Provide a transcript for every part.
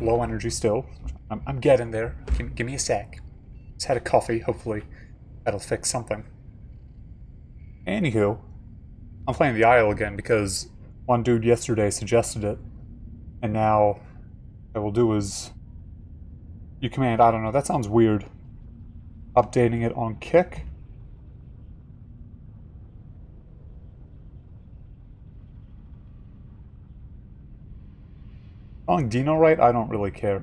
Low energy still. I'm getting there. Give me a sec. Just had a coffee. Hopefully that'll fix something. Anywho, I'm playing the Isle again because one dude yesterday suggested it. And now what I will do is you command, I don't know, that sounds weird. Updating it on Kick. Spelling Dino right? I don't really care.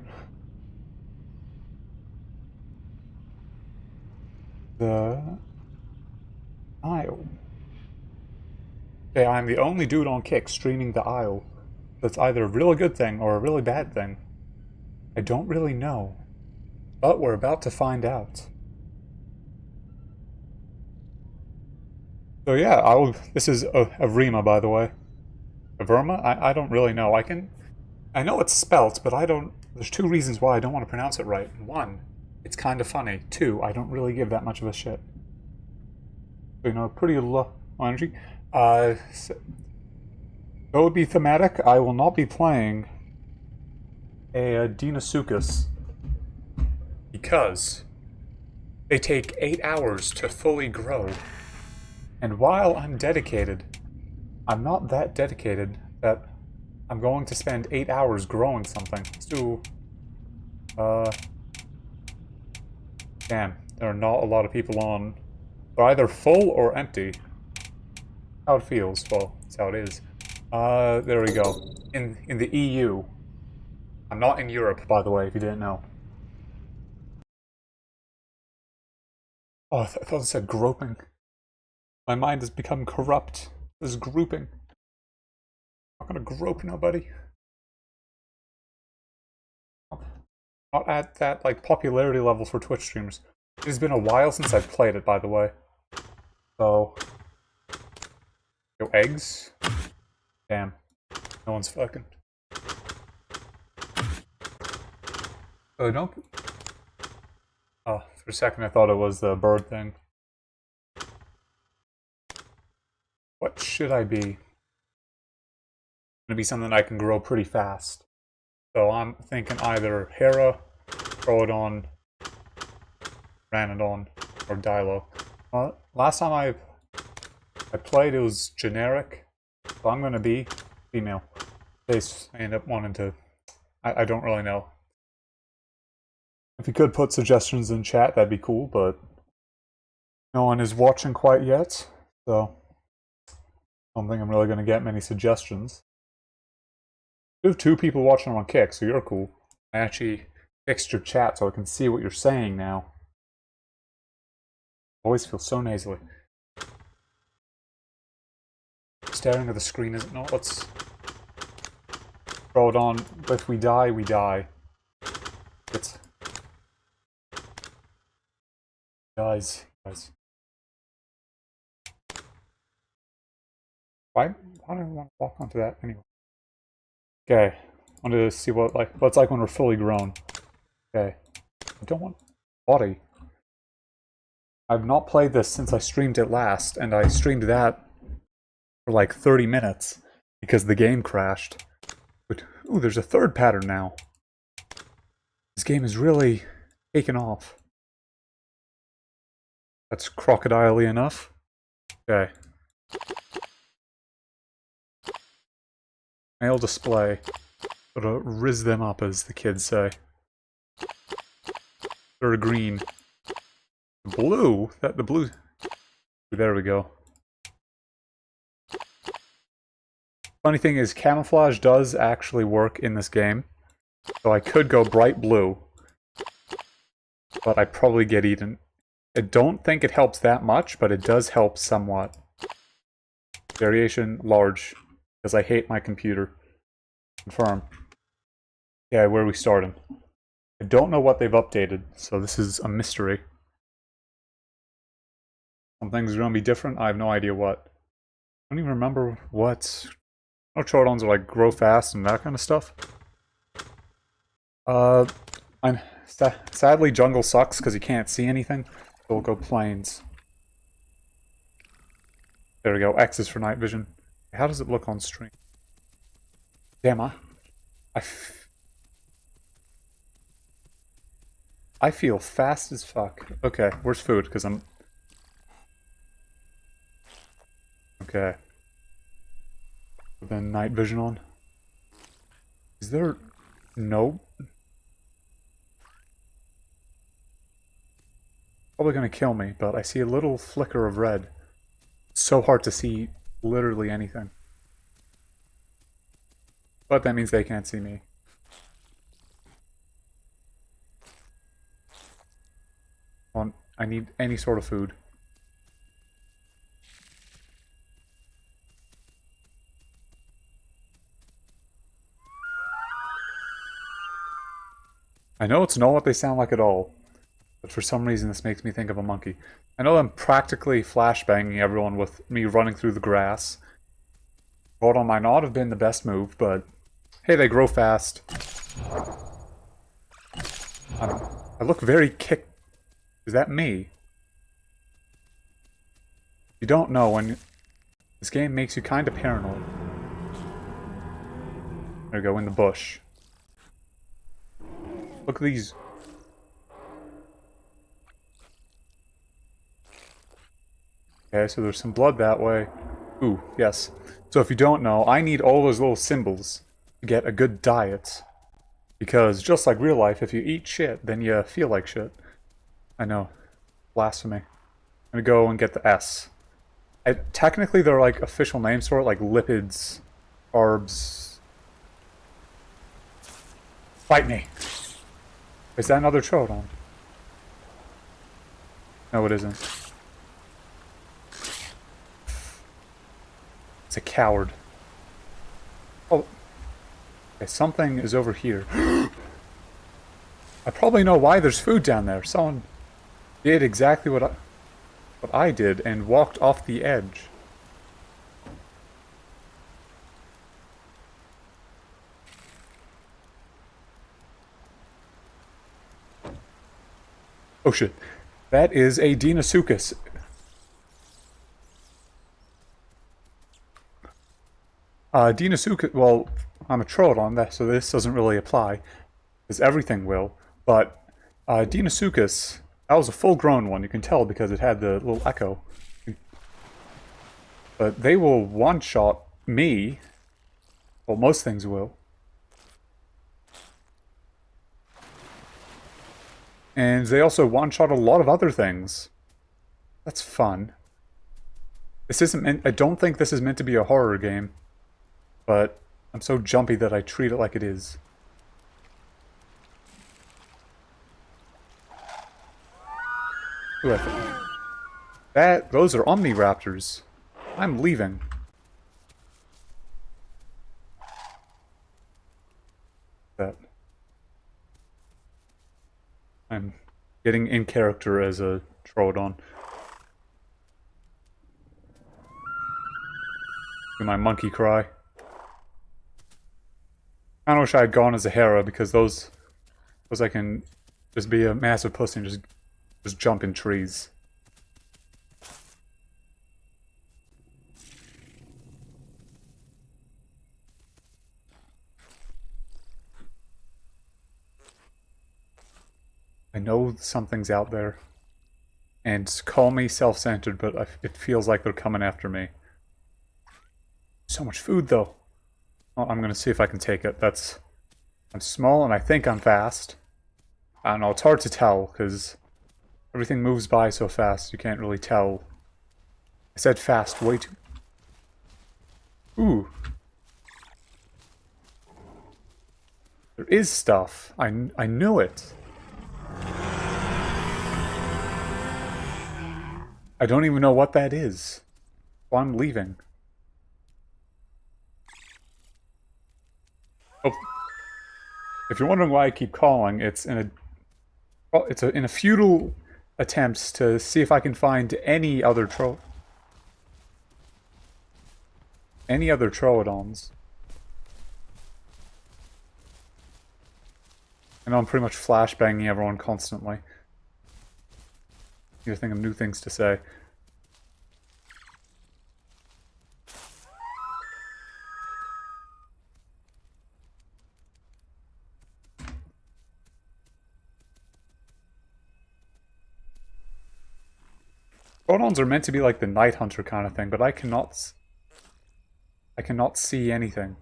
The Isle. Okay, I'm the only dude on Kick streaming the Isle. That's either a really good thing or a really bad thing. I don't really know. But we're about to find out. So yeah, this is a Rima, by the way. A Verma? I don't really know. I know it's spelt, but I don't... There's two reasons why I don't want to pronounce it right. One, it's kind of funny. Two, I don't really give that much of a shit. So, you know, pretty low energy. So it would be thematic. I will not be playing a Deinosuchus because they take 8 hours to fully grow. And while I'm dedicated, I'm not that dedicated that I'm going to spend 8 hours growing something. Let's do... Damn, there are not a lot of people on. They're either full or empty. How it feels, well, that's how it is. There we go. In the EU. I'm not in Europe, by the way, if you didn't know. Oh, I thought it said groping. My mind has become corrupt. This is grouping. I'm not gonna grope nobody. Not at that, like, popularity level for Twitch streamers. It has been a while since I've played it, by the way. So... Yo, eggs? Damn. No one's fucking. Oh, don't... Oh, for a second I thought it was the bird thing. What should I be? Gonna be something I can grow pretty fast. So I'm thinking either Hera, Troodon, Ranodon, or Dilo. Well, last time I played it was generic, so I'm gonna be female. In case I end up wanting to... I don't really know. If you could put suggestions in chat, that'd be cool, but no one is watching quite yet, so I don't think I'm really gonna get many suggestions. You have 2 people watching on Kick, so you're cool. I actually fixed your chat so I can see what you're saying now. Always feel so nasally. Staring at the screen isn't... No, let's... Throw it on. If we die, we die. It's... Guys. Why do I want to walk onto that anyway? Okay. I wanted to see what it's like when we're fully grown. Okay. I don't want... Body. I've not played this since I streamed it last, and I streamed that for like 30 minutes because the game crashed. But, ooh, there's a third pattern now. This game is really taken off. That's crocodile-y enough. Okay. Male display. Gotta riz them up, as the kids say. They're green. Blue? The blue... There we go. Funny thing is, camouflage does actually work in this game. So I could go bright blue. But I'd probably get eaten. I don't think it helps that much, but it does help somewhat. Variation large. Because I hate my computer. Confirm. Yeah, where are we starting? I don't know what they've updated, so this is a mystery. Some things are going to be different, I have no idea what. I don't even remember what... No, Troodons are like grow fast and that kind of stuff. Sadly jungle sucks because you can't see anything, so we'll go plains. There we go, X is for night vision. How does it look on stream? Damn, I feel fast as fuck. Okay, where's food? Because I'm... Okay. Put the night vision on. Is there... No. Probably gonna kill me, but I see a little flicker of red. It's so hard to see literally anything. But that means they can't see me. I need any sort of food. I know it's not what they sound like at all, but for some reason this makes me think of a monkey. I know I'm practically flashbanging everyone with me running through the grass. Crocodile might not have been the best move, but hey, they grow fast. I look very kick. Is that me? You don't know when this game makes you kind of paranoid. There we go, in the bush. Look at these. Okay, so there's some blood that way. Ooh, yes. So if you don't know, I need all those little symbols to get a good diet. Because just like real life, if you eat shit, then you feel like shit. I know. Blasphemy. I'm gonna go and get the S. Technically, they're like official names for it, like lipids, carbs. Fight me! Is that another Troodon? No, it isn't. It's a coward. Oh. Okay, something is over here. I probably know why there's food down there. Someone did exactly what I did and walked off the edge. Oh shit. That is a Deinosuchus. Deinosuchus, well, I'm a Troodon, so this doesn't really apply, because everything will, but Deinosuchus, that was a full-grown one, you can tell because it had the little echo. But they will one-shot me. Well, most things will. And they also one-shot a lot of other things. That's fun. This isn't meant, I don't think this is meant to be a horror game. But I'm so jumpy that I treat it like it is. Ooh, those are Omniraptors. I'm leaving. That. I'm getting in character as a Troodon. Do my monkey cry. I wish I had gone as a Hera because those I can just be a massive pussy and just jump in trees. I know something's out there. And call me self-centered, but it feels like they're coming after me. So much food, though. Well, I'm gonna see if I can take it. I'm small and I think I'm fast. I don't know, it's hard to tell, because everything moves by so fast, you can't really tell. I said fast way too... Ooh. There is stuff. I knew it. I don't even know what that is. So I'm leaving. Oh. If you're wondering why I keep calling, it's in a futile attempt to see if I can find any other Troodons. I know I'm pretty much flashbanging everyone constantly. You're thinking of new things to say. Pronons are meant to be like the night hunter kind of thing, but I cannot see anything.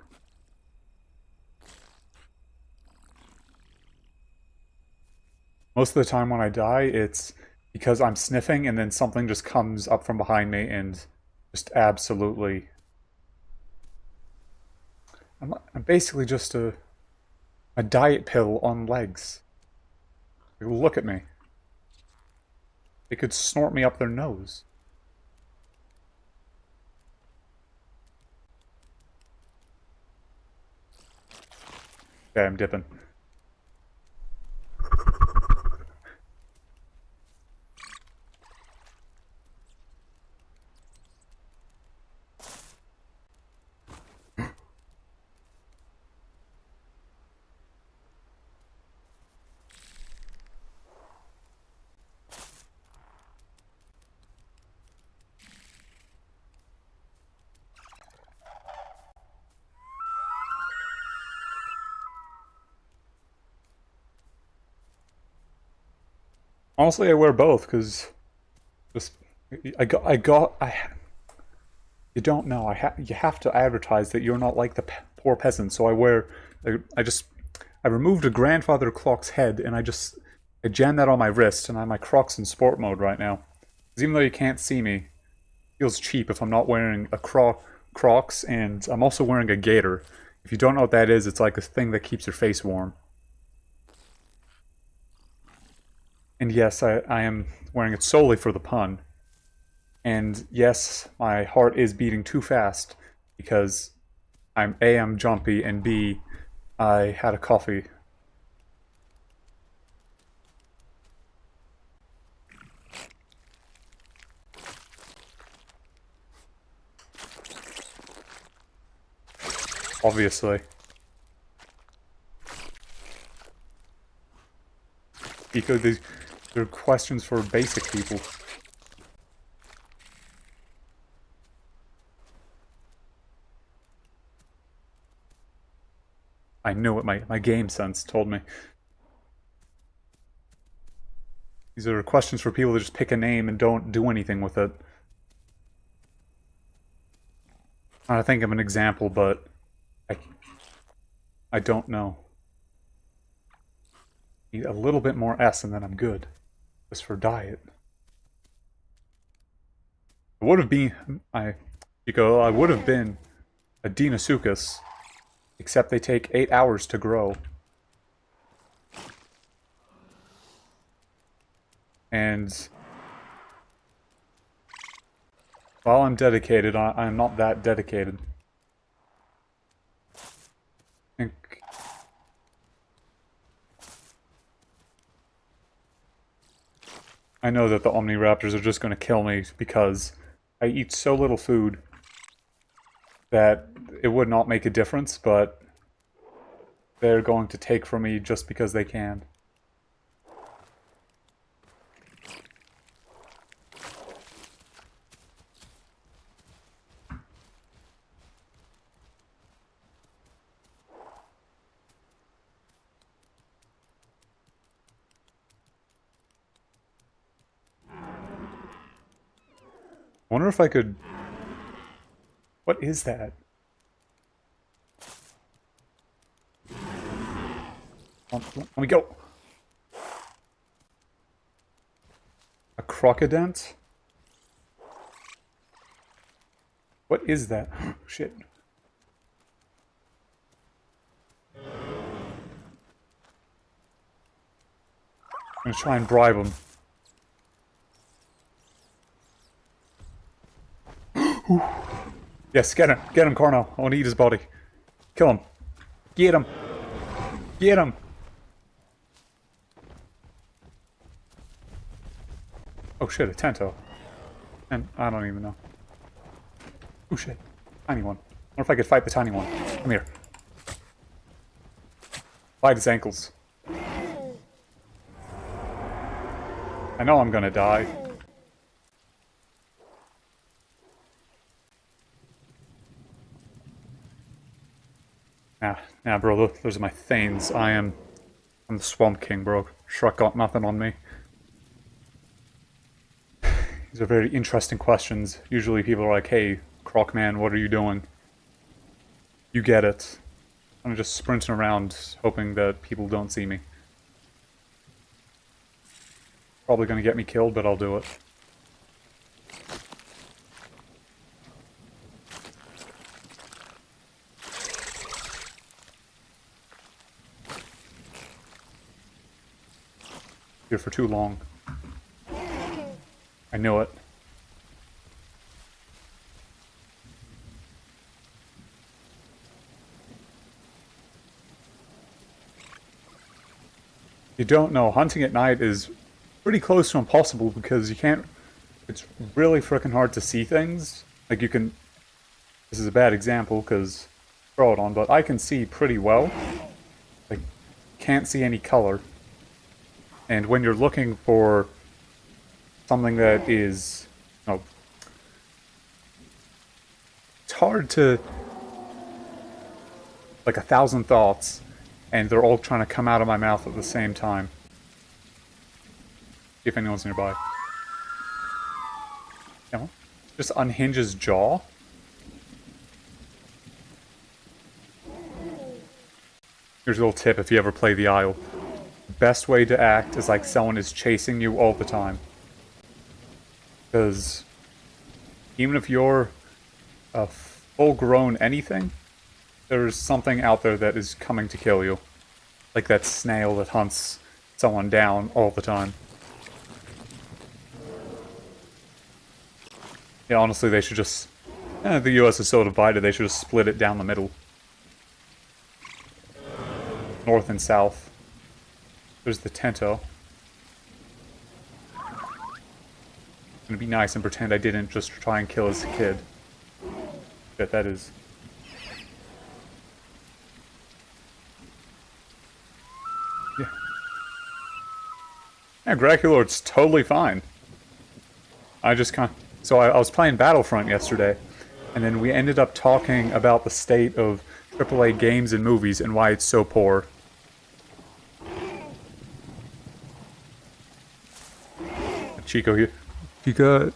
Most of the time when I die, it's because I'm sniffing and then something just comes up from behind me and just absolutely... I'm basically just a diet pill on legs. Look at me. They could snort me up their nose. Okay, I'm dipping. Honestly, I wear both because just you don't know. You have to advertise that you're not like the poor peasant. So I wear. I removed a grandfather clock's head and I jammed that on my wrist and I have my Crocs in sport mode right now. Because even though you can't see me, it feels cheap if I'm not wearing a Crocs and I'm also wearing a gaiter. If you don't know what that is, it's like a thing that keeps your face warm. And yes, I am wearing it solely for the pun. And yes, my heart is beating too fast because I'm jumpy, and B, I had a coffee. Obviously. Because they're questions for basic people. I knew it, my game sense told me. These are questions for people that just pick a name and don't do anything with it. I think of an example, but I don't know. Need a little bit more S and then I'm good. Just for diet. I would have been I would have been a Deinosuchus, except they take 8 hours to grow. And while I'm dedicated, I'm not that dedicated. I know that the Omniraptors are just going to kill me because I eat so little food that it would not make a difference, but they're going to take from me just because they can. I wonder if I could... What is that? Let me go. A crocodile? What is that? Shit. I'm gonna try and bribe him. Yes, get him, Carno. I want to eat his body. Kill him. Get him. Get him. Oh shit, a Tento. And I don't even know. Oh shit, tiny one. I wonder if I could fight the tiny one. Come here. Bite his ankles. I know I'm gonna die. Nah, bro, those are my Thanes. I'm the Swamp King, bro. Shrek got nothing on me. These are very interesting questions. Usually people are like, hey, Crocman, what are you doing? You get it. I'm just sprinting around hoping that people don't see me. Probably gonna get me killed, but I'll do it. Here for too long. I knew it. You don't know, hunting at night is pretty close to impossible because you can't... It's really freaking hard to see things. Like you can... This is a bad example because... Throw it on, but I can see pretty well. Like, can't see any color. And when you're looking for something that is... Oh, it's hard to... Like 1,000 thoughts, and they're all trying to come out of my mouth at the same time. See if anyone's nearby. No? Just unhinge his jaw? Here's a little tip if you ever play the Isle. The best way to act is like someone is chasing you all the time. Because even if you're a full-grown anything, there's something out there that is coming to kill you. Like that snail that hunts someone down all the time. Yeah, honestly, they should just... the US is so divided, they should just split it down the middle. North and south. There's the Tento. I'm gonna be nice and pretend I didn't just try and kill his kid. Bet that is... Yeah. Yeah, Graculor's totally fine. I just kind of... So I was playing Battlefront yesterday, and then we ended up talking about the state of AAA games and movies and why it's so poor. Chico here. Chico.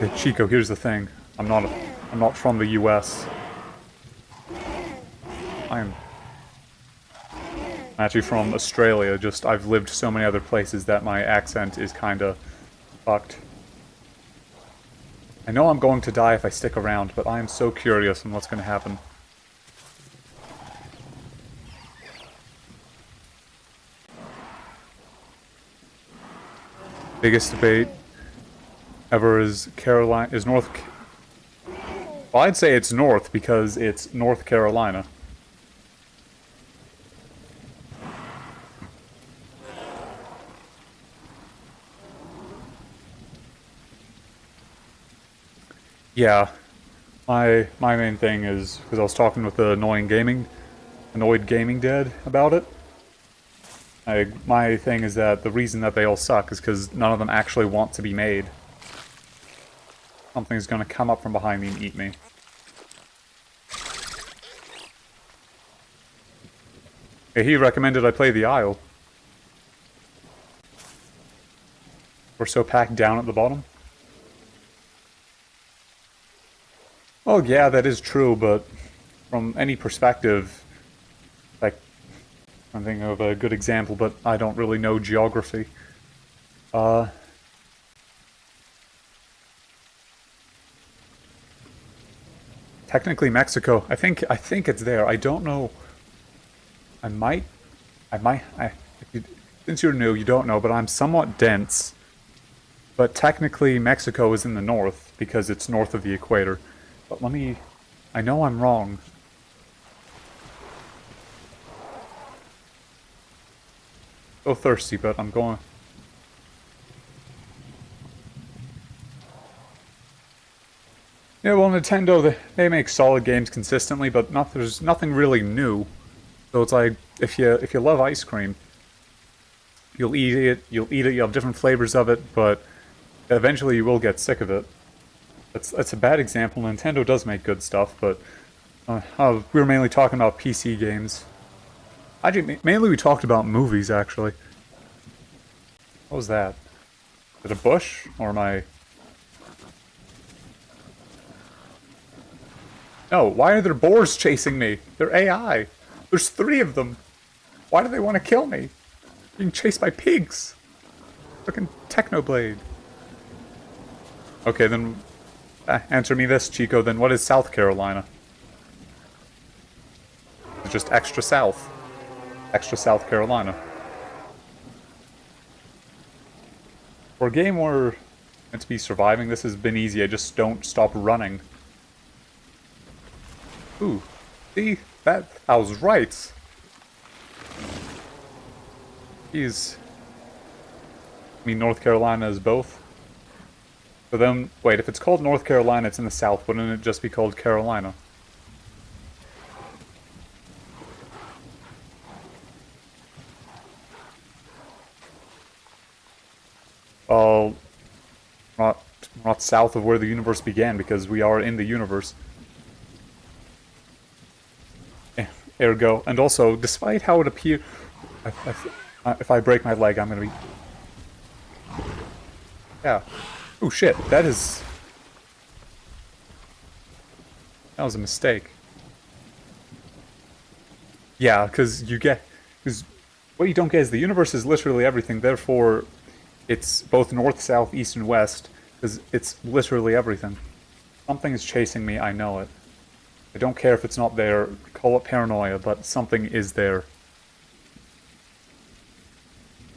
Yeah, Chico, here's the thing. I'm not from the US. I'm actually from Australia, just I've lived so many other places that my accent is kinda fucked. I know I'm going to die if I stick around, but I am so curious on what's going to happen. Biggest debate ever is North... Well, I'd say it's North because it's North Carolina. Yeah, my main thing is, because I was talking with the Annoyed Gaming Dad about it. My thing is that the reason that they all suck is because none of them actually want to be made. Something's gonna come up from behind me and eat me. Hey, he recommended I play the Isle. We're so packed down at the bottom. Well, yeah, that is true, but from any perspective, like, I'm thinking of a good example, but I don't really know geography. Technically Mexico. I think it's there. I don't know. Since you're new, you don't know, but I'm somewhat dense. But technically Mexico is in the north, because it's north of the equator. But I know I'm wrong. So thirsty, but I'm going... Yeah, well, Nintendo, they make solid games consistently, but there's nothing really new. So it's like, if you love ice cream, you'll eat it, you have different flavors of it, but eventually you will get sick of it. That's a bad example. Nintendo does make good stuff, but we were mainly talking about PC games. Actually, mainly we talked about movies, actually. What was that? Is it a bush? Or am I... No, why are there boars chasing me? They're AI. There's 3 of them. Why do they want to kill me? Being chased by pigs. Fucking Technoblade. Okay, then answer me this, Chico. Then what is South Carolina? It's just extra south. Extra South Carolina. For a game where meant to be surviving, this has been easy. I just don't stop running. Ooh, see? I was right. Jeez. I mean, North Carolina is both. So then, wait, if it's called North Carolina, it's in the south. Wouldn't it just be called Carolina? Well, not south of where the universe began, because we are in the universe. Ergo. And also, despite how it appears... If I break my leg, I'm gonna be... Yeah. Oh shit, that was a mistake. Yeah, because what you don't get is the universe is literally everything, therefore it's both north, south, east, and west, because it's literally everything. Something is chasing me, I know it. I don't care if it's not there, call it paranoia, but something is there.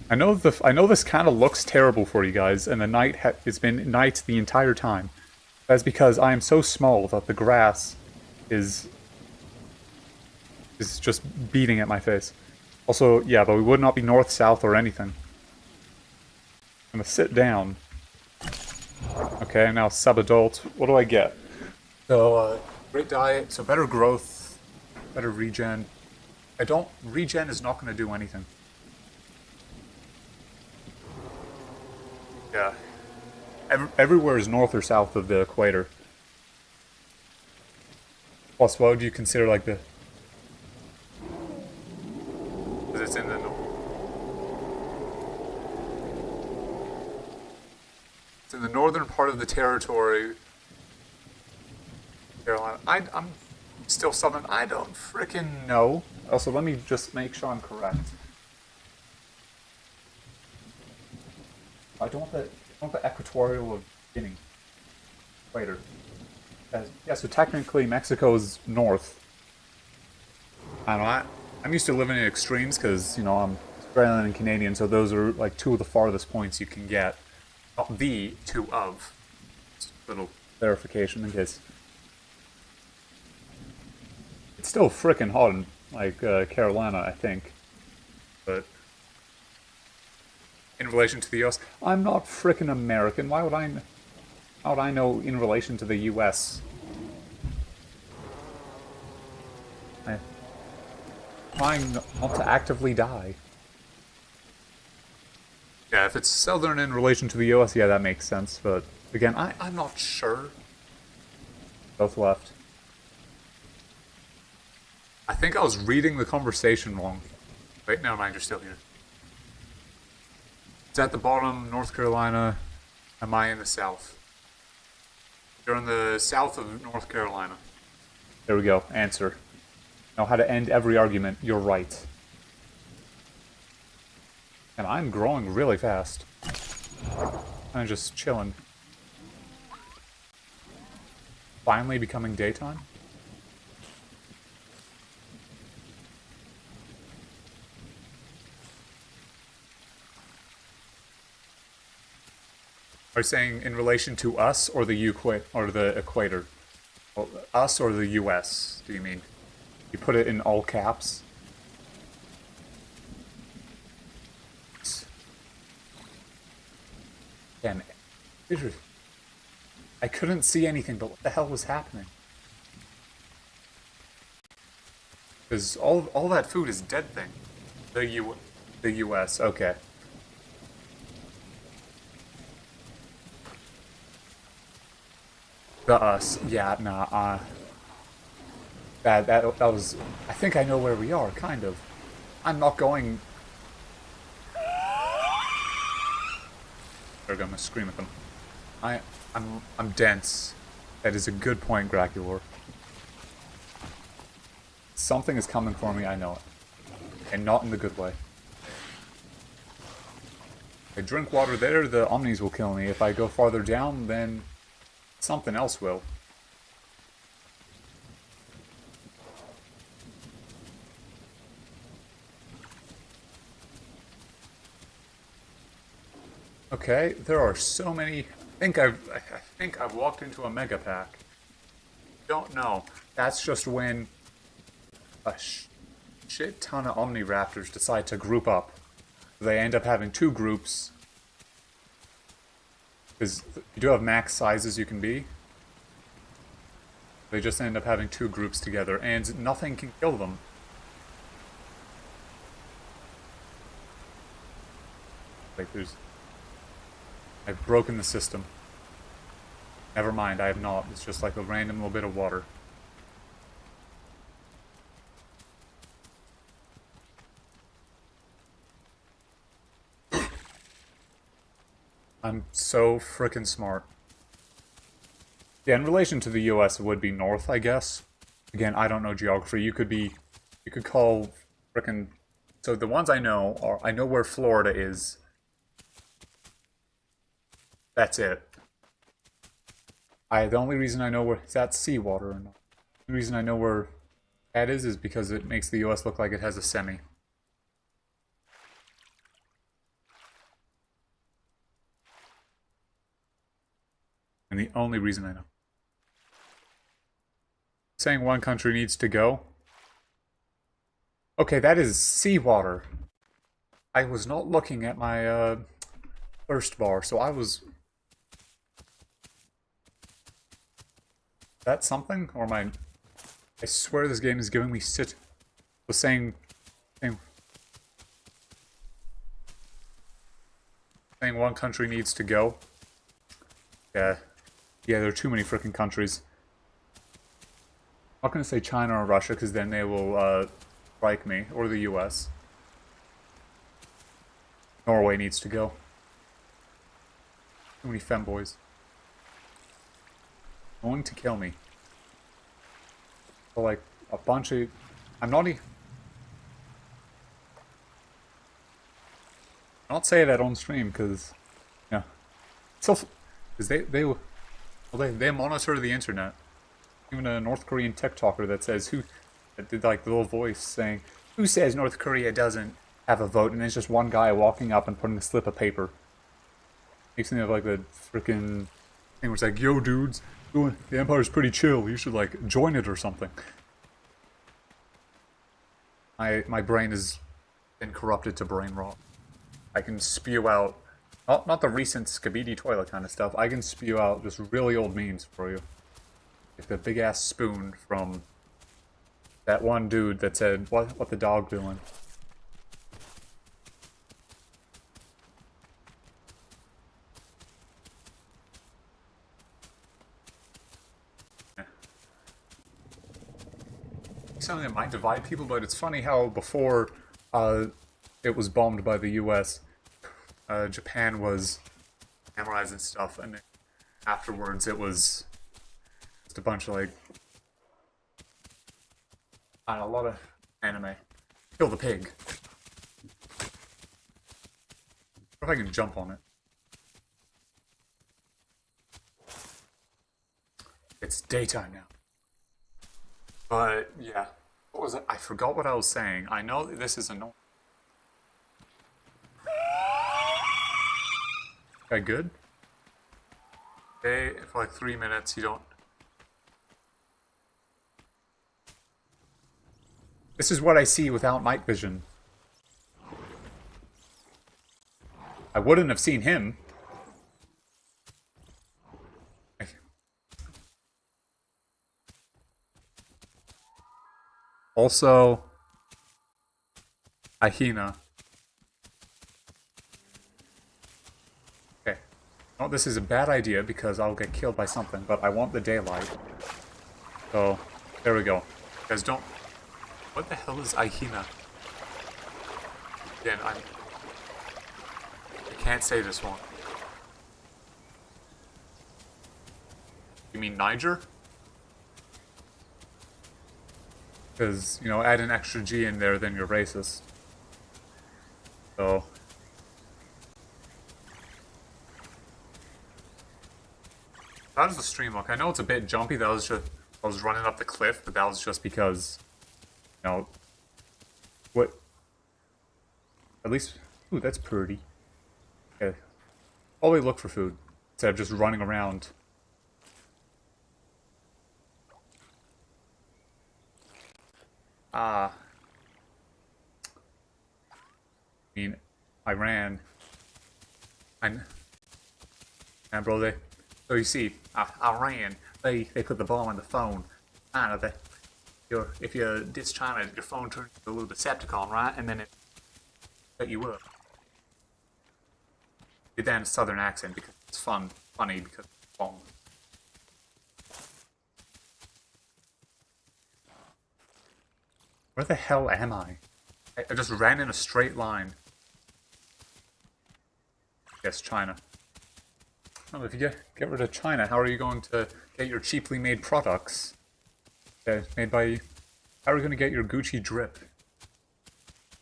I know this kind of looks terrible for you guys, and the night it's been night the entire time. That's because I am so small that the grass is just beating at my face. Also, yeah, but we would not be north, south, or anything. I'm gonna sit down. Okay, now sub-adult. What do I get? So, great diet, so better growth, better regen. Regen is not gonna do anything. Yeah. Everywhere is north or south of the equator. Plus, what would you consider like the... Because it's in the north. It's in the northern part of the territory. Carolina. I'm still southern. I don't frickin' know. Also, let me just make sure I'm correct. I don't want the equatorial of Guinea. Equator. Yeah, so technically Mexico is north. I don't know, I'm used to living in extremes because, you know, I'm Australian and Canadian, so those are like 2 of the farthest points you can get. Not the 2 of. Just a little clarification in case. It's still frickin' hot in, like, Carolina, I think. But... in relation to the US. I'm not frickin' American. How would I know in relation to the US? I'm trying not to actively die. Yeah, if it's southern in relation to the US, yeah, that makes sense. But again, I'm not sure. Both left. I think I was reading the conversation wrong. Wait, never mind, you're still here. It's at the bottom, North Carolina. Am I in the south? You're in the south of North Carolina. There we go. Answer. Know how to end every argument. You're right. And I'm growing really fast. I'm just chilling. Finally becoming daytime? Are you saying in relation to us or the equator? Well, us or the US, do you mean? You put it in all caps? Damn it. I couldn't see anything, but what the hell was happening? Because all that food is dead thing. The US, okay. The us, yeah, nah, that was, I think I know where we are, kind of. I'm not going... There we go, I'm gonna scream at them. I'm dense. That is a good point, Graculor. something is coming for me, I know it. And not in the good way. If I drink water there, the Omnis will kill me. If I go farther down, then something else will. Okay, there are so many. I think I've walked into a mega pack. Don't know. That's just when a shit ton of Omniraptors decide to group up. They end up having two groups. Because you do have max sizes you can be. They just end up having two groups together, and nothing can kill them. Like, I've broken the system. Never mind, I have not. It's just like a random little bit of water. I'm so frickin' smart. Yeah, in relation to the US, it would be north, I guess. Again, I don't know geography. You could call frickin'... So the ones I know are, I know where Florida is. That's it. The only reason I know where that's seawater or not. The reason I know where that is because it makes the US look like it has a semi. And the only reason I know. Saying one country needs to go. Okay, that is seawater. I was not looking at my thirst bar, so I was... That something? Or my... I swear this game is giving me was saying one country needs to go. Yeah, there are too many freaking countries. I'm not gonna say China or Russia, because then they will strike me, or the US. Norway needs to go. Too many femboys. Going to kill me. So, like, a bunch of... I'm not say that on stream, because... Yeah. Because they monitor the internet. Even a North Korean TikToker that says that did like the little voice saying, "Who says North Korea doesn't have a vote?" And it's just one guy walking up and putting a slip of paper. Makes me have like the freaking thing where it's like, "Yo, dudes, the Empire's pretty chill. You should like join it or something." My brain has been corrupted to brain rot. I can spew out not the recent Skibidi toilet kind of stuff. I can spew out just really old memes for you. Like the big ass spoon from that one dude that said, what the dog doing? Something that might divide people, but it's funny how before it was bombed by the US, Japan was hammerized and stuff, and then afterwards it was just a bunch of like, I don't know, a lot of anime. Kill the pig. What if I can jump on it? It's daytime now. But yeah, what was it? I forgot what I was saying. I know that this is annoying. Okay, good. Okay, for like 3 minutes you don't... This is what I see without night vision. I wouldn't have seen him. Also, Ahina. Okay. Well, this is a bad idea because I'll get killed by something, but I want the daylight. So, there we go. Guys, don't... What the hell is Ahina? Again, I can't say this one. You mean Niger? Because, you know, add an extra G in there, then you're racist. So... How does the stream look? I know it's a bit jumpy. That was just... I was running up the cliff, but that was just because... You know... What... At least... Ooh, that's pretty. Okay. Always look for food, instead of just running around. I mean, Iran. And bro, so you see, Iran, they put the bomb on the phone. I know that if you diss China, your phone turns into a little Decepticon, right? And then it set you up. Did that in a southern accent because it's funny because it's bomb. Where the hell am I? I just ran in a straight line. Yes, China. Well, if you get rid of China, how are you going to get your cheaply made products? Made by... How are you going to get your Gucci drip?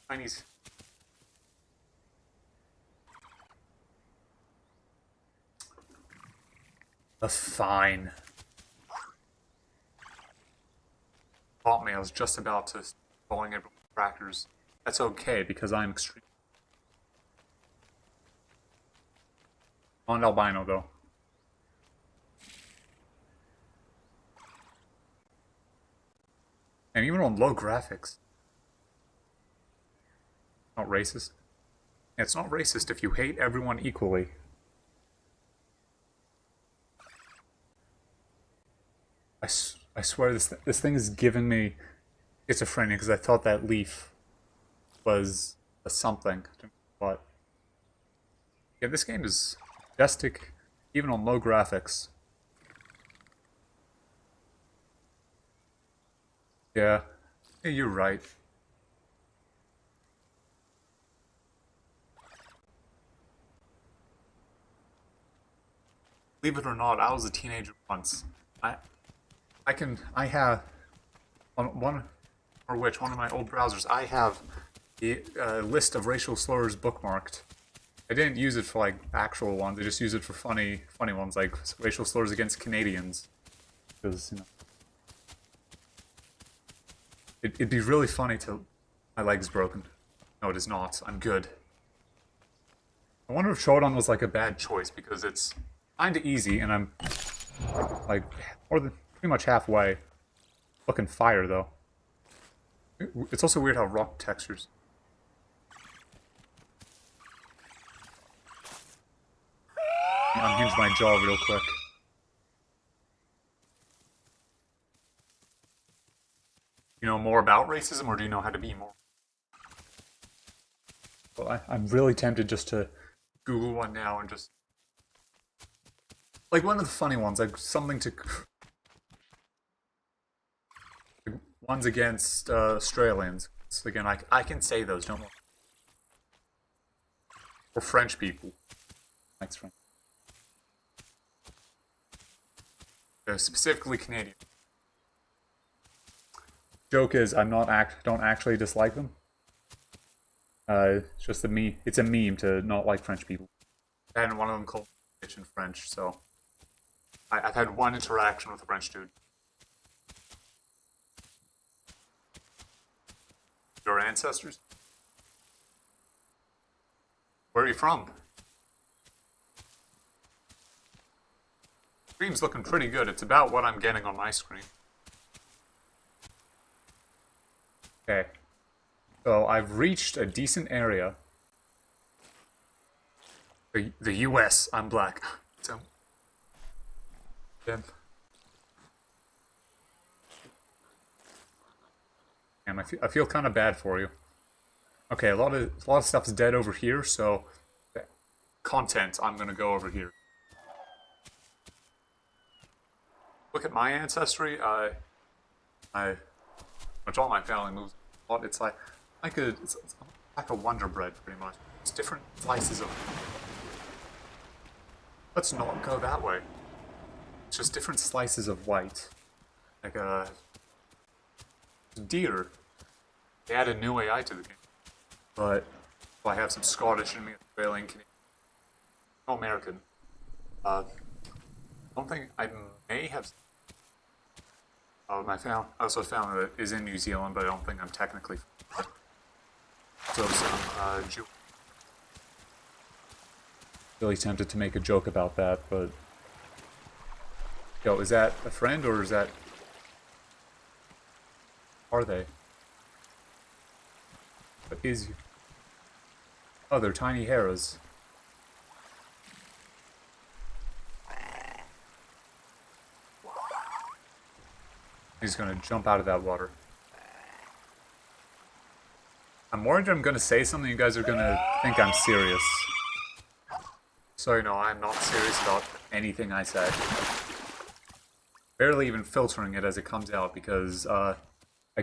Chinese. Fine. Hotmail's just about to falling everyone's crackers. That's okay because I'm extreme. On albino though. And even on low graphics. Not racist. It's not racist if you hate everyone equally. I swear this thing has given me schizophrenia because I thought that leaf was a something. But yeah, this game is majestic, even on low graphics. Yeah, you're right. Believe it or not, I was a teenager once. I have on one of my old browsers. I have the list of racial slurs bookmarked. I didn't use it for like actual ones. I just use it for funny ones like racial slurs against Canadians. Because you know, it'd be really funny to. My leg's broken. No, it is not. I'm good. I wonder if Showdown was like a bad choice because it's kinda easy and I'm like more than pretty much halfway. Fucking fire though. It's also weird how rock textures. Unhinge my jaw real quick. You know more about racism, or do you know how to be more? Well, I'm really tempted just to Google one now and just... Like one of the funny ones, like something to... Ones against Australians. So again, I can say those, don't worry. Or French people. Thanks, French. Specifically Canadian. Joke is, don't actually dislike them. It's just a meme. It's a meme to not like French people. And one of them called bitch in French, so I've had one interaction with a French dude. Your ancestors? Where are you from? Screen's looking pretty good. It's about what I'm getting on my screen. Okay. So I've reached a decent area. The US, I'm black. So, damn. Damn, I feel kind of bad for you. Okay, a lot of stuff's dead over here, so content, I'm gonna go over here. Look at my ancestry. Much all my family moves a lot. It's like it's like a Wonder Bread, pretty much. It's different slices of. Let's not go that way. It's just different slices of white, like deer. They added new AI to the game. But well, I have some Scottish in me, Australian, Canadian, no American. I don't think I may have. I also found that it is in New Zealand, but I don't think I'm technically. So some Jew. Really tempted to make a joke about that, but yo, is that a friend or is that? Are they? What is? Oh, they're tiny hares. He's gonna jump out of that water. I'm worried I'm gonna say something you guys are gonna think I'm serious. So you know, I'm not serious about anything I say. Barely even filtering it as it comes out because a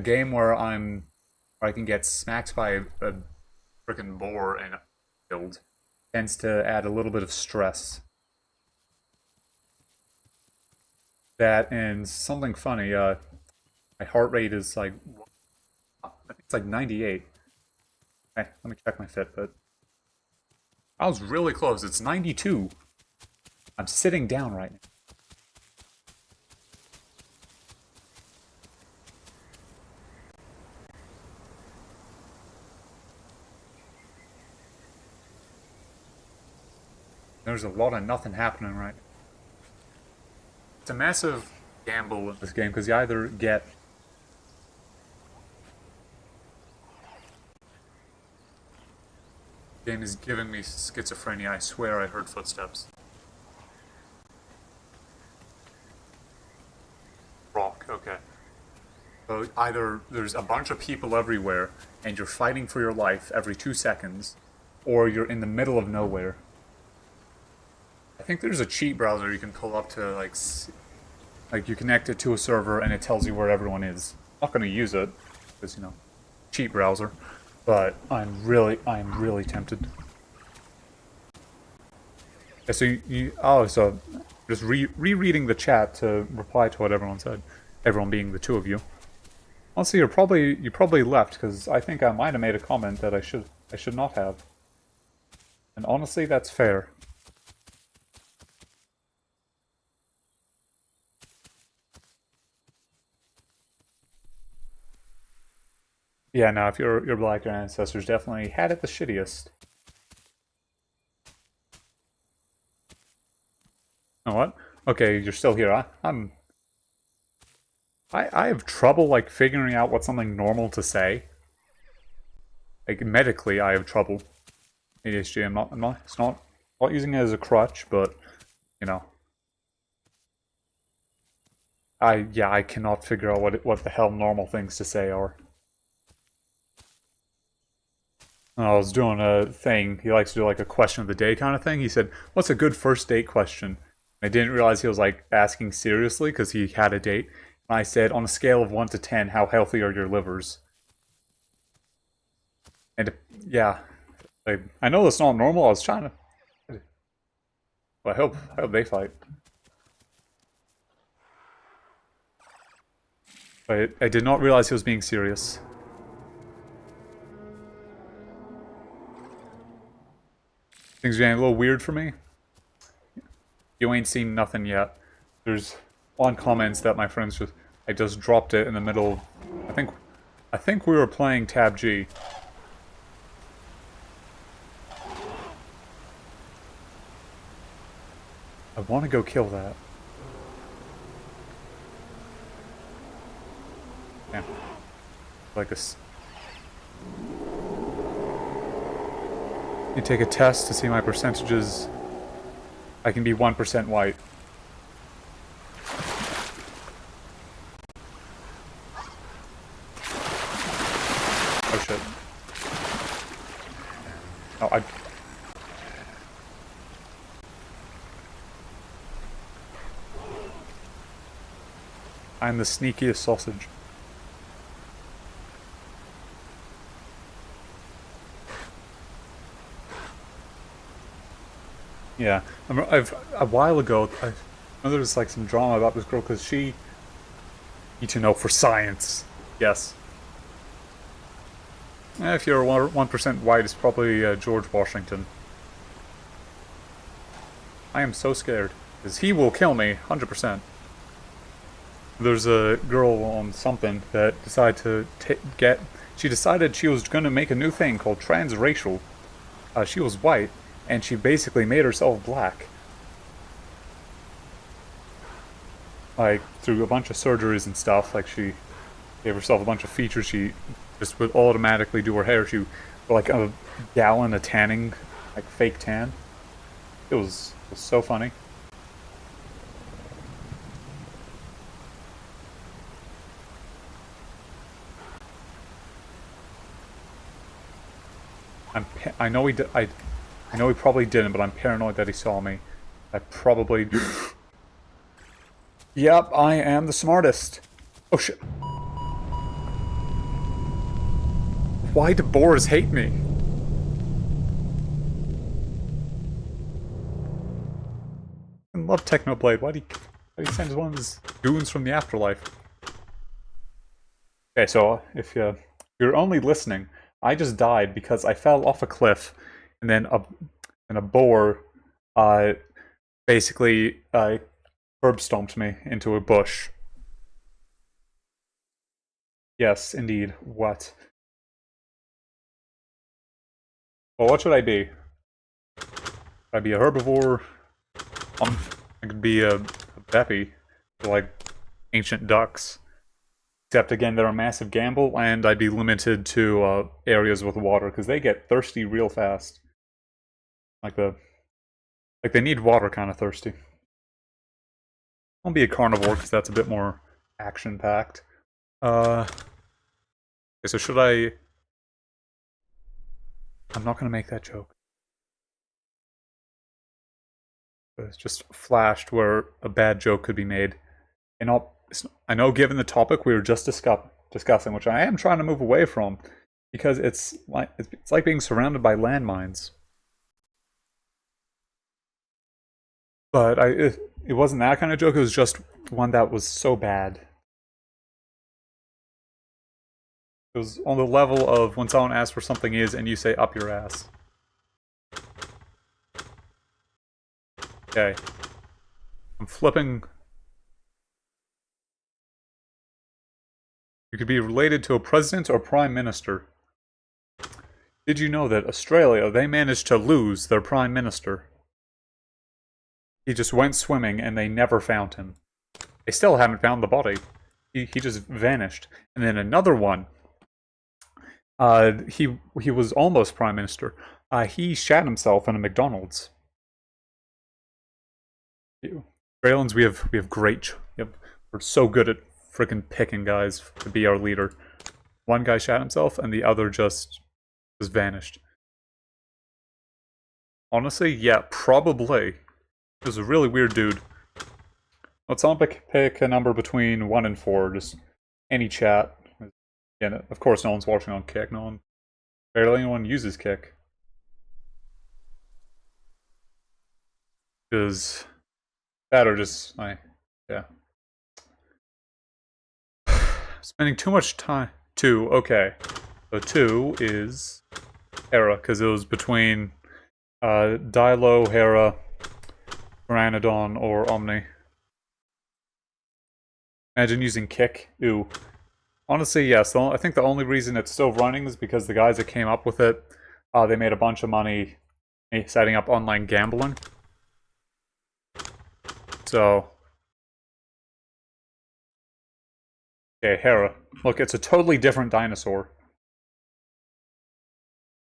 game where I can get smacked by a freaking boar and killed tends to add a little bit of stress. That and something funny. My heart rate is like I think it's like 98. Okay, let me check my Fitbit. I was really close. It's 92. I'm sitting down right now. There's a lot of nothing happening right now. It's a massive gamble in this game because you either get the game is giving me schizophrenia. I swear I heard footsteps. Rock, okay. So either there's a bunch of people everywhere and you're fighting for your life every 2 seconds, or you're in the middle of nowhere. I think there's a cheat browser you can pull up to like you connect it to a server and it tells you where everyone is. I'm not going to use it because, you know, cheat browser, but I'm really tempted. Yeah, so so just rereading the chat to reply to what everyone said. Everyone being the two of you. Honestly, you probably left because I think I might have made a comment that I should not have. And honestly, that's fair. Yeah, no, if you're black, your ancestors definitely had it the shittiest. You know what? Okay, you're still here. I have trouble like figuring out what's something normal to say. Like medically, I have trouble. ADHD. I'm not using it as a crutch, but you know, I cannot figure out what the hell normal things to say are. I was doing a thing. He likes to do like a question of the day kind of thing. He said, "What's a good first date question?" I didn't realize he was like asking seriously because he had a date. And I said, on a scale of 1 to 10, how healthy are your livers? And yeah, I know that's not normal. I was trying to. Well, I hope they fight. But I did not realize he was being serious. Things are getting a little weird for me. You ain't seen nothing yet. There's on comments that my friends I just dropped it in the middle. I think we were playing Tab G. I want to go kill that. Yeah. Like this. You take a test to see my percentages. I can be 1% white. Oh shit. Oh, I'm the sneakiest sausage. Yeah, a while ago, I know there was like some drama about this girl because she need to know for science. Yes, If you're 1% white, it's probably George Washington. I am so scared. Because he will kill me, 100%. There's a girl on something that decided to she decided she was going to make a new thing called transracial. She was white, and she basically made herself black. Like, through a bunch of surgeries and stuff. Like, she gave herself a bunch of features. She just would automatically do her hair. She would, like, a gallon of tanning, like, fake tan. It was so funny. I know he I know he probably didn't, but I'm paranoid that he saw me. I probably... Yep, I am the smartest. Oh shit. Why do boars hate me? I love Technoblade. Why do he send one of his goons from the afterlife? Okay, so if you're only listening, I just died because I fell off a cliff, and then a boar basically curb stomped me into a bush. Yes, indeed. What? Well, what should I be? Should I be a herbivore? I could be a beppy, like ancient ducks. Except again, they're a massive gamble, and I'd be limited to areas with water because they get thirsty real fast. Like they need water, kind of thirsty. I'll be a carnivore because that's a bit more action-packed. Okay, so should I? I'm not gonna make that joke. It's just flashed where a bad joke could be made. And I know, given the topic we were just discussing, which I am trying to move away from, because it's like being surrounded by landmines. But it wasn't that kind of joke. It was just one that was so bad. It was on the level of when someone asks where something is and you say up your ass. Okay. I'm flipping. You could be related to a president or prime minister. Did you know that Australia, they managed to lose their prime minister? He just went swimming and they never found him. They still haven't found the body. He just vanished. And then another one. He was almost prime minister. He shat himself in a McDonald's. Australians, we have great. We're so good at freaking picking guys to be our leader. One guy shot himself, and the other just vanished. Honestly, yeah, probably. It was a really weird dude. Let's all pick a number between 1 and 4. Just any chat. Yeah, of course, no one's watching on Kick. Barely anyone uses Kick. Because that or just yeah. Spending too much time. 2, okay. So 2 is Hera, because it was between Dilo, Hera, Pteranodon, or Omni. Imagine using Kick. Ooh. Honestly, yes. I think the only reason it's still running is because the guys that came up with it, they made a bunch of money setting up online gambling. So... Okay, Hera. Look, it's a totally different dinosaur.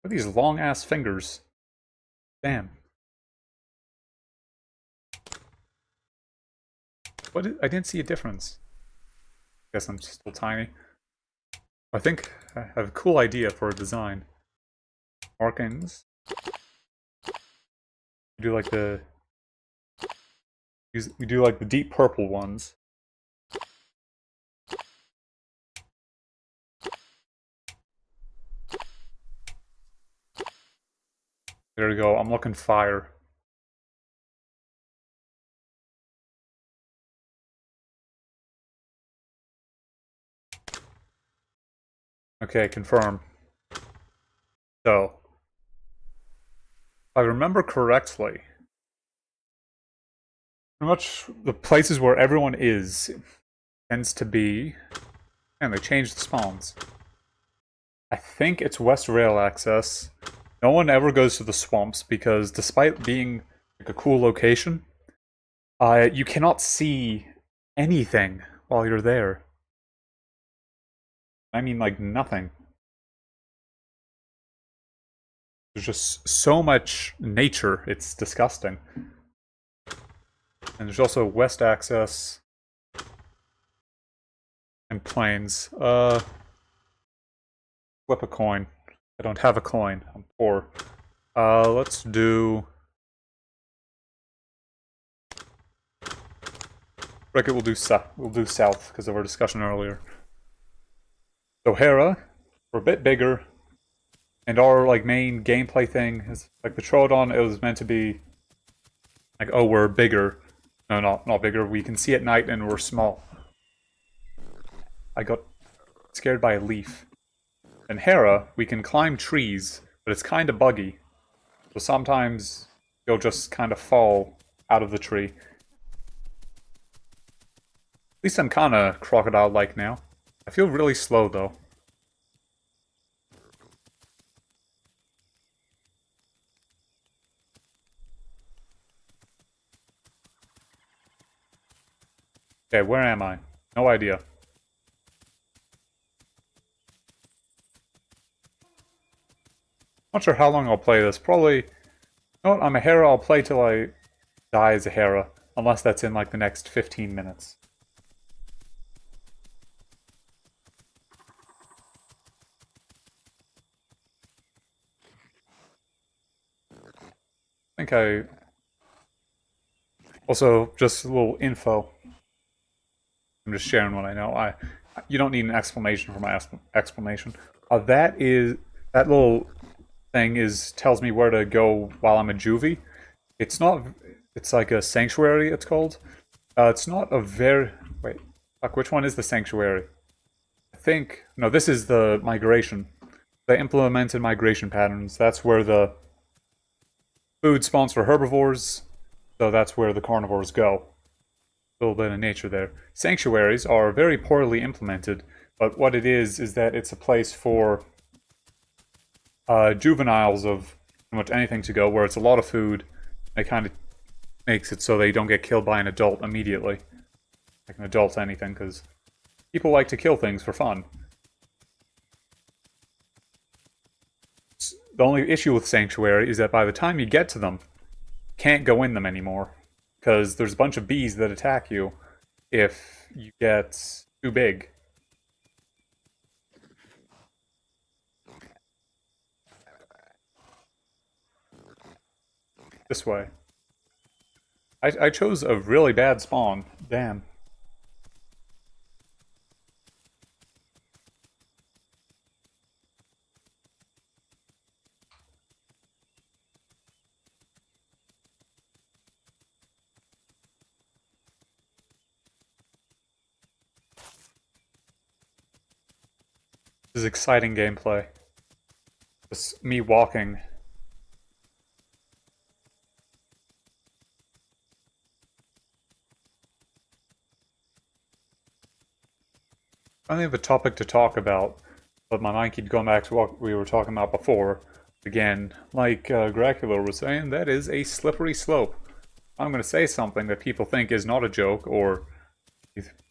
Look at these long-ass fingers. Damn. I didn't see a difference. Guess I'm still tiny. I think I have a cool idea for a design. Markings. We do like the... We do like the deep purple ones. There we go. I'm looking fire. Okay, confirm. So, if I remember correctly, pretty much the places where everyone is tends to be... And they changed the spawns. I think it's West Rail access. No one ever goes to the swamps because despite being like a cool location, you cannot see anything while you're there. I mean, like, nothing. There's just so much nature, it's disgusting. And there's also west access and plains. Flip a coin. I don't have a coin. I'm poor. Let's do... Frick it, we'll do south, because of our discussion earlier. So Hera, we're a bit bigger, and our like main gameplay thing is like the Troodon. It was meant to be like, oh, we're bigger. No, not bigger. We can see at night, and we're small. I got scared by a leaf. In Hera, we can climb trees, but it's kind of buggy. So sometimes you'll just kind of fall out of the tree. At least I'm kind of crocodile-like now. I feel really slow, though. Okay, where am I? No idea. Not sure how long I'll play this. Probably... You know what? I'm a Hera. I'll play till I die as a Hera. Unless that's in, like, the next 15 minutes. I think I... Also, just a little info. I'm just sharing what I know. You don't need an explanation for my explanation. That little thing tells me where to go while I'm a juvie. It's not. It's like a sanctuary. It's called. It's not a very. Wait, fuck. Which one is the sanctuary? I think no. This is the migration. They implemented migration patterns. That's where the food spawns for herbivores. So that's where the carnivores go. A little bit of nature there. Sanctuaries are very poorly implemented, but what it is that it's a place for juveniles of pretty much anything to go, where it's a lot of food. It kind of makes it so they don't get killed by an adult immediately. Like an adult anything, because people like to kill things for fun. The only issue with Sanctuary is that by the time you get to them, you can't go in them anymore. Because there's a bunch of bees that attack you if you get too big. This way. I chose a really bad spawn. Damn. This is exciting gameplay. Just me walking. I don't have a topic to talk about, but my mind keeps going back to what we were talking about before. Again, like Dracula was saying, that is a slippery slope. I'm going to say something that people think is not a joke, or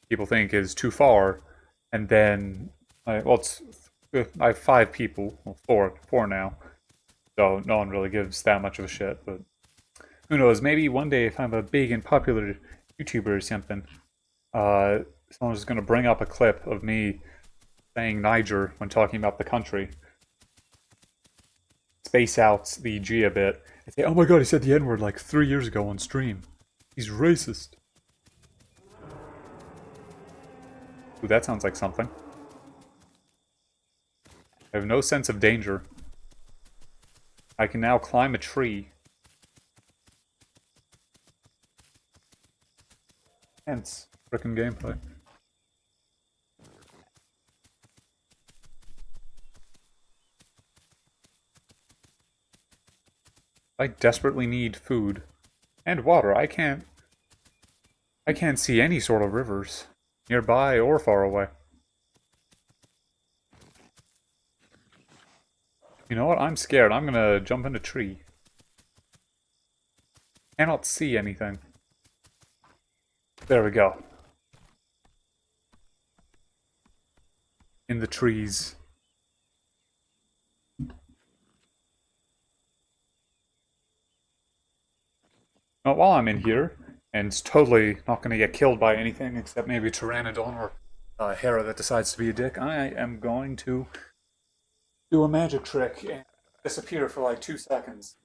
people think is too far, and then, I have 5 people, well, 4 now, so no one really gives that much of a shit, but who knows, maybe one day if I'm a big and popular YouTuber or something, someone's just going to bring up a clip of me saying Niger when talking about the country, space out the G a bit, and say, oh my god, he said the N-word like 3 years ago on stream. He's racist. Ooh, that sounds like something. I have no sense of danger. I can now climb a tree. Hence, frickin' gameplay. I desperately need food. And water. I can't see any sort of rivers. Nearby or far away. You know what? I'm scared. I'm gonna jump in a tree. Cannot see anything. There we go. In the trees. Well, while I'm in here, and it's totally not going to get killed by anything except maybe a Pteranodon or a Hera that decides to be a dick, I am going to do a magic trick and disappear for like 2 seconds.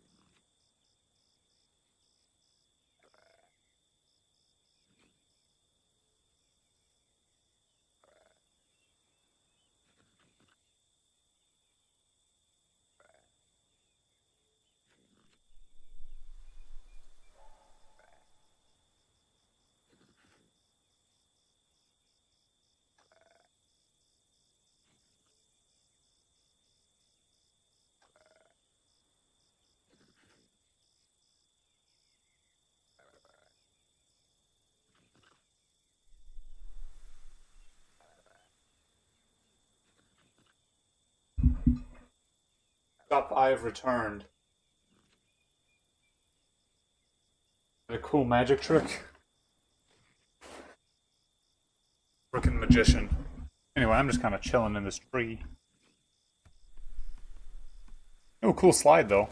Stop, I have returned. A cool magic trick. Frickin' magician. Anyway, I'm just kind of chilling in this tree. Oh, cool slide though.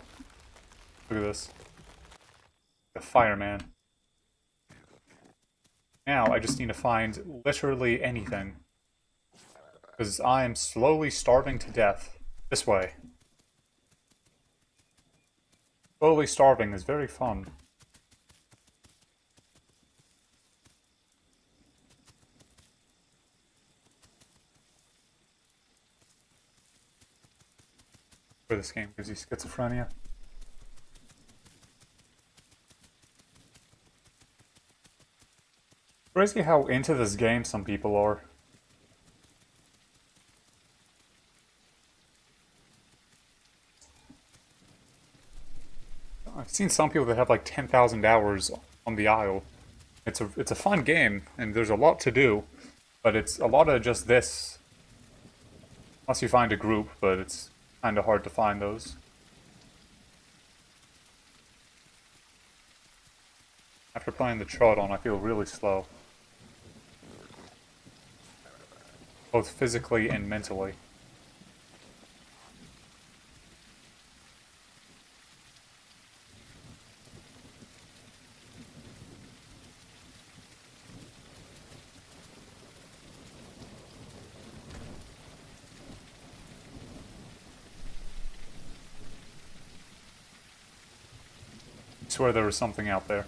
Look at this. The fireman. Now I just need to find literally anything. Because I am slowly starving to death. This way. Slowly starving is very fun. For this game gives you schizophrenia. Crazy how into this game some people are. I've seen some people that have like 10,000 hours on the Isle. It's a fun game, and there's a lot to do, but it's a lot of just this. Unless you find a group, but it's kind of hard to find those. After playing the Troodon, I feel really slow. Both physically and mentally. I swear there was something out there.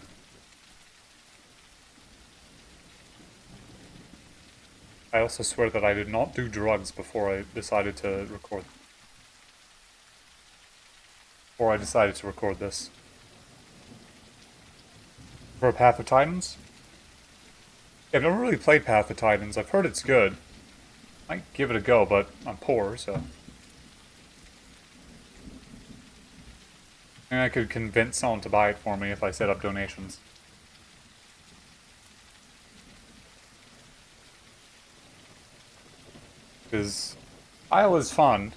I also swear that I did not do drugs before I decided to record. Before I decided to record this. For Path of Titans? Yeah, I've never really played Path of Titans. I've heard it's good. Might give it a go, but I'm poor, so. I could convince someone to buy it for me if I set up donations. Because Isle is fun.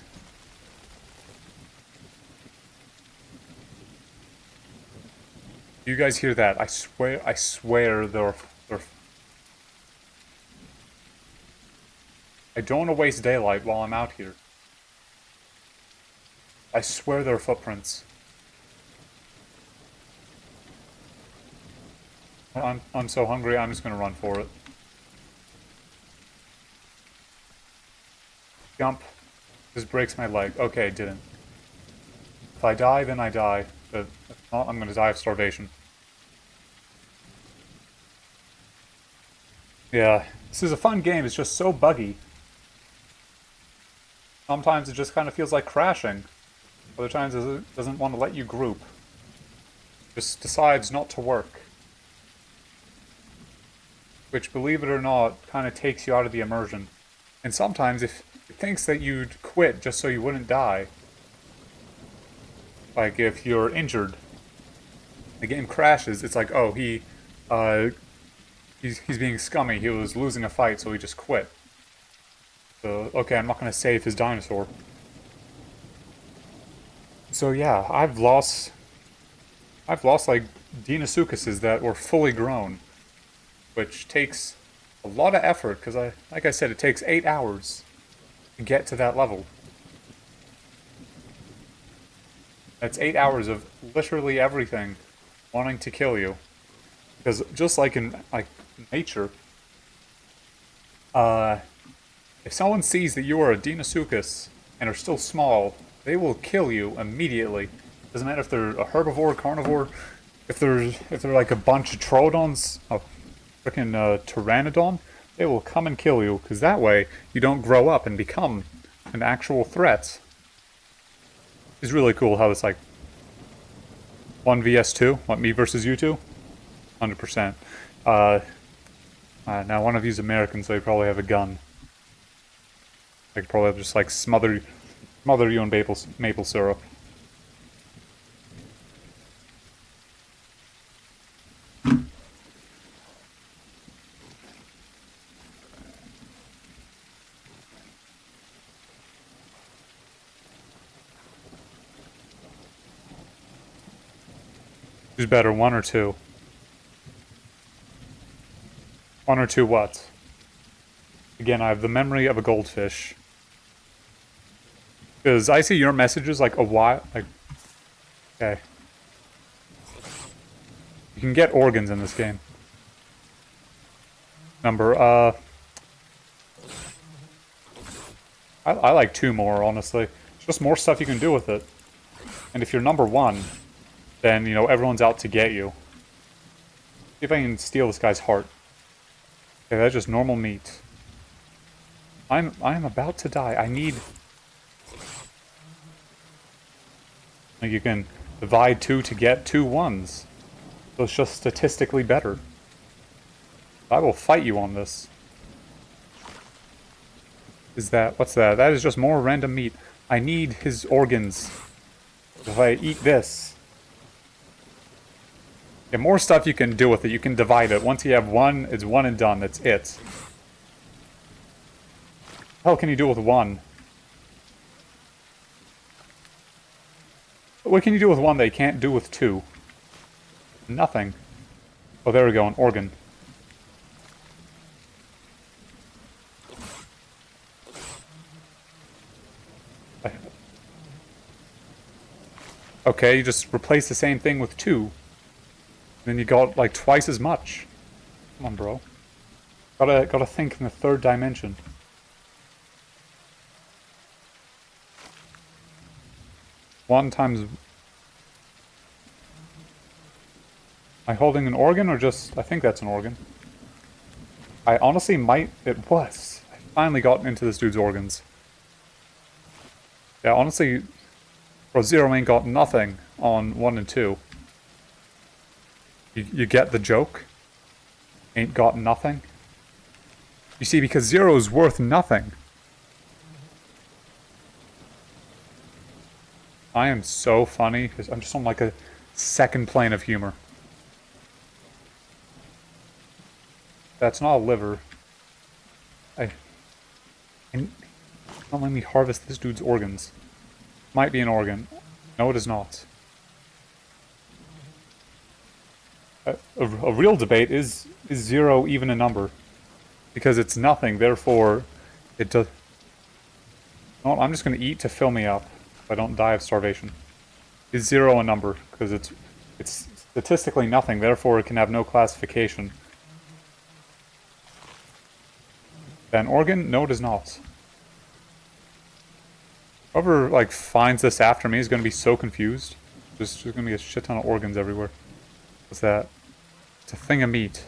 You guys hear that? I swear they're I don't want to waste daylight while I'm out here. I swear they're footprints. I'm so hungry, I'm just gonna run for it. Jump. This breaks my leg. Okay, it didn't. If I die, then I die. But if not, I'm gonna die of starvation. Yeah, this is a fun game, it's just so buggy. Sometimes it just kind of feels like crashing. Other times it doesn't want to let you group. Just decides not to work. Which, believe it or not, kind of takes you out of the immersion. And sometimes if it thinks that you'd quit just so you wouldn't die. like if you're injured, the game crashes. It's like, oh, he's being scummy. He was losing a fight, so he just quit. So okay, I'm not gonna save his dinosaur. So yeah, I've lost like Deinosuchuses that were fully grown, which takes a lot of effort because like I said, it takes 8 hours to get to that level. That's 8 hours of literally everything wanting to kill you. Because just like in nature, if someone sees that you are a Deinosuchus and are still small, they will kill you immediately. Doesn't matter if they're a herbivore, carnivore, if they're like a bunch of troodons, a freaking pteranodon, they will come and kill you. Because that way you don't grow up and become an actual threat. It's really cool how it's like 1 vs 2, what, me versus you two? 100%. Now one of you's American, so you probably have a gun. I could probably just like smother you in maple syrup. Who's better, 1 or 2? 1 or 2 what? Again, I have the memory of a goldfish. Because I see your messages like a while, like, okay. You can get organs in this game. Number, I like 2 more, honestly. It's just more stuff you can do with it. And if you're number 1, then, you know, everyone's out to get you. See if I can steal this guy's heart. Okay, that's just normal meat. I'm about to die. I need... Like, you can divide 2 to get 2 ones. So it's just statistically better. I will fight you on this. What's that? That is just more random meat. I need his organs. If I eat this... Yeah, more stuff you can do with it. You can divide it. Once you have 1, it's 1 and done. That's it. What the hell can you do with 1? What can you do with 1 that you can't do with 2? Nothing. Oh, there we go, an organ. Okay, you just replace the same thing with 2. Then you got like twice as much. Come on, bro. Gotta think in the 3rd dimension. One times... Am I holding an organ or just... I think that's an organ. I honestly might... It was. I finally got into this dude's organs. Yeah, honestly... Bro, Zero ain't got nothing on 1 and 2. You get the joke? Ain't got nothing? You see, because 0 is worth nothing. I am so funny. I'm just on like a 2nd plane of humor. That's not a liver. Don't let me harvest this dude's organs. Might be an organ. No, it is not. A real debate is 0 even a number? Because it's nothing, therefore it does... Well, I'm just going to eat to fill me up if I don't die of starvation. Is 0 a number? Because it's statistically nothing, therefore it can have no classification. An organ? No, it is not. Whoever, like, finds this after me is going to be so confused. There's going to be a shit ton of organs everywhere. What's that? It's a thing of meat.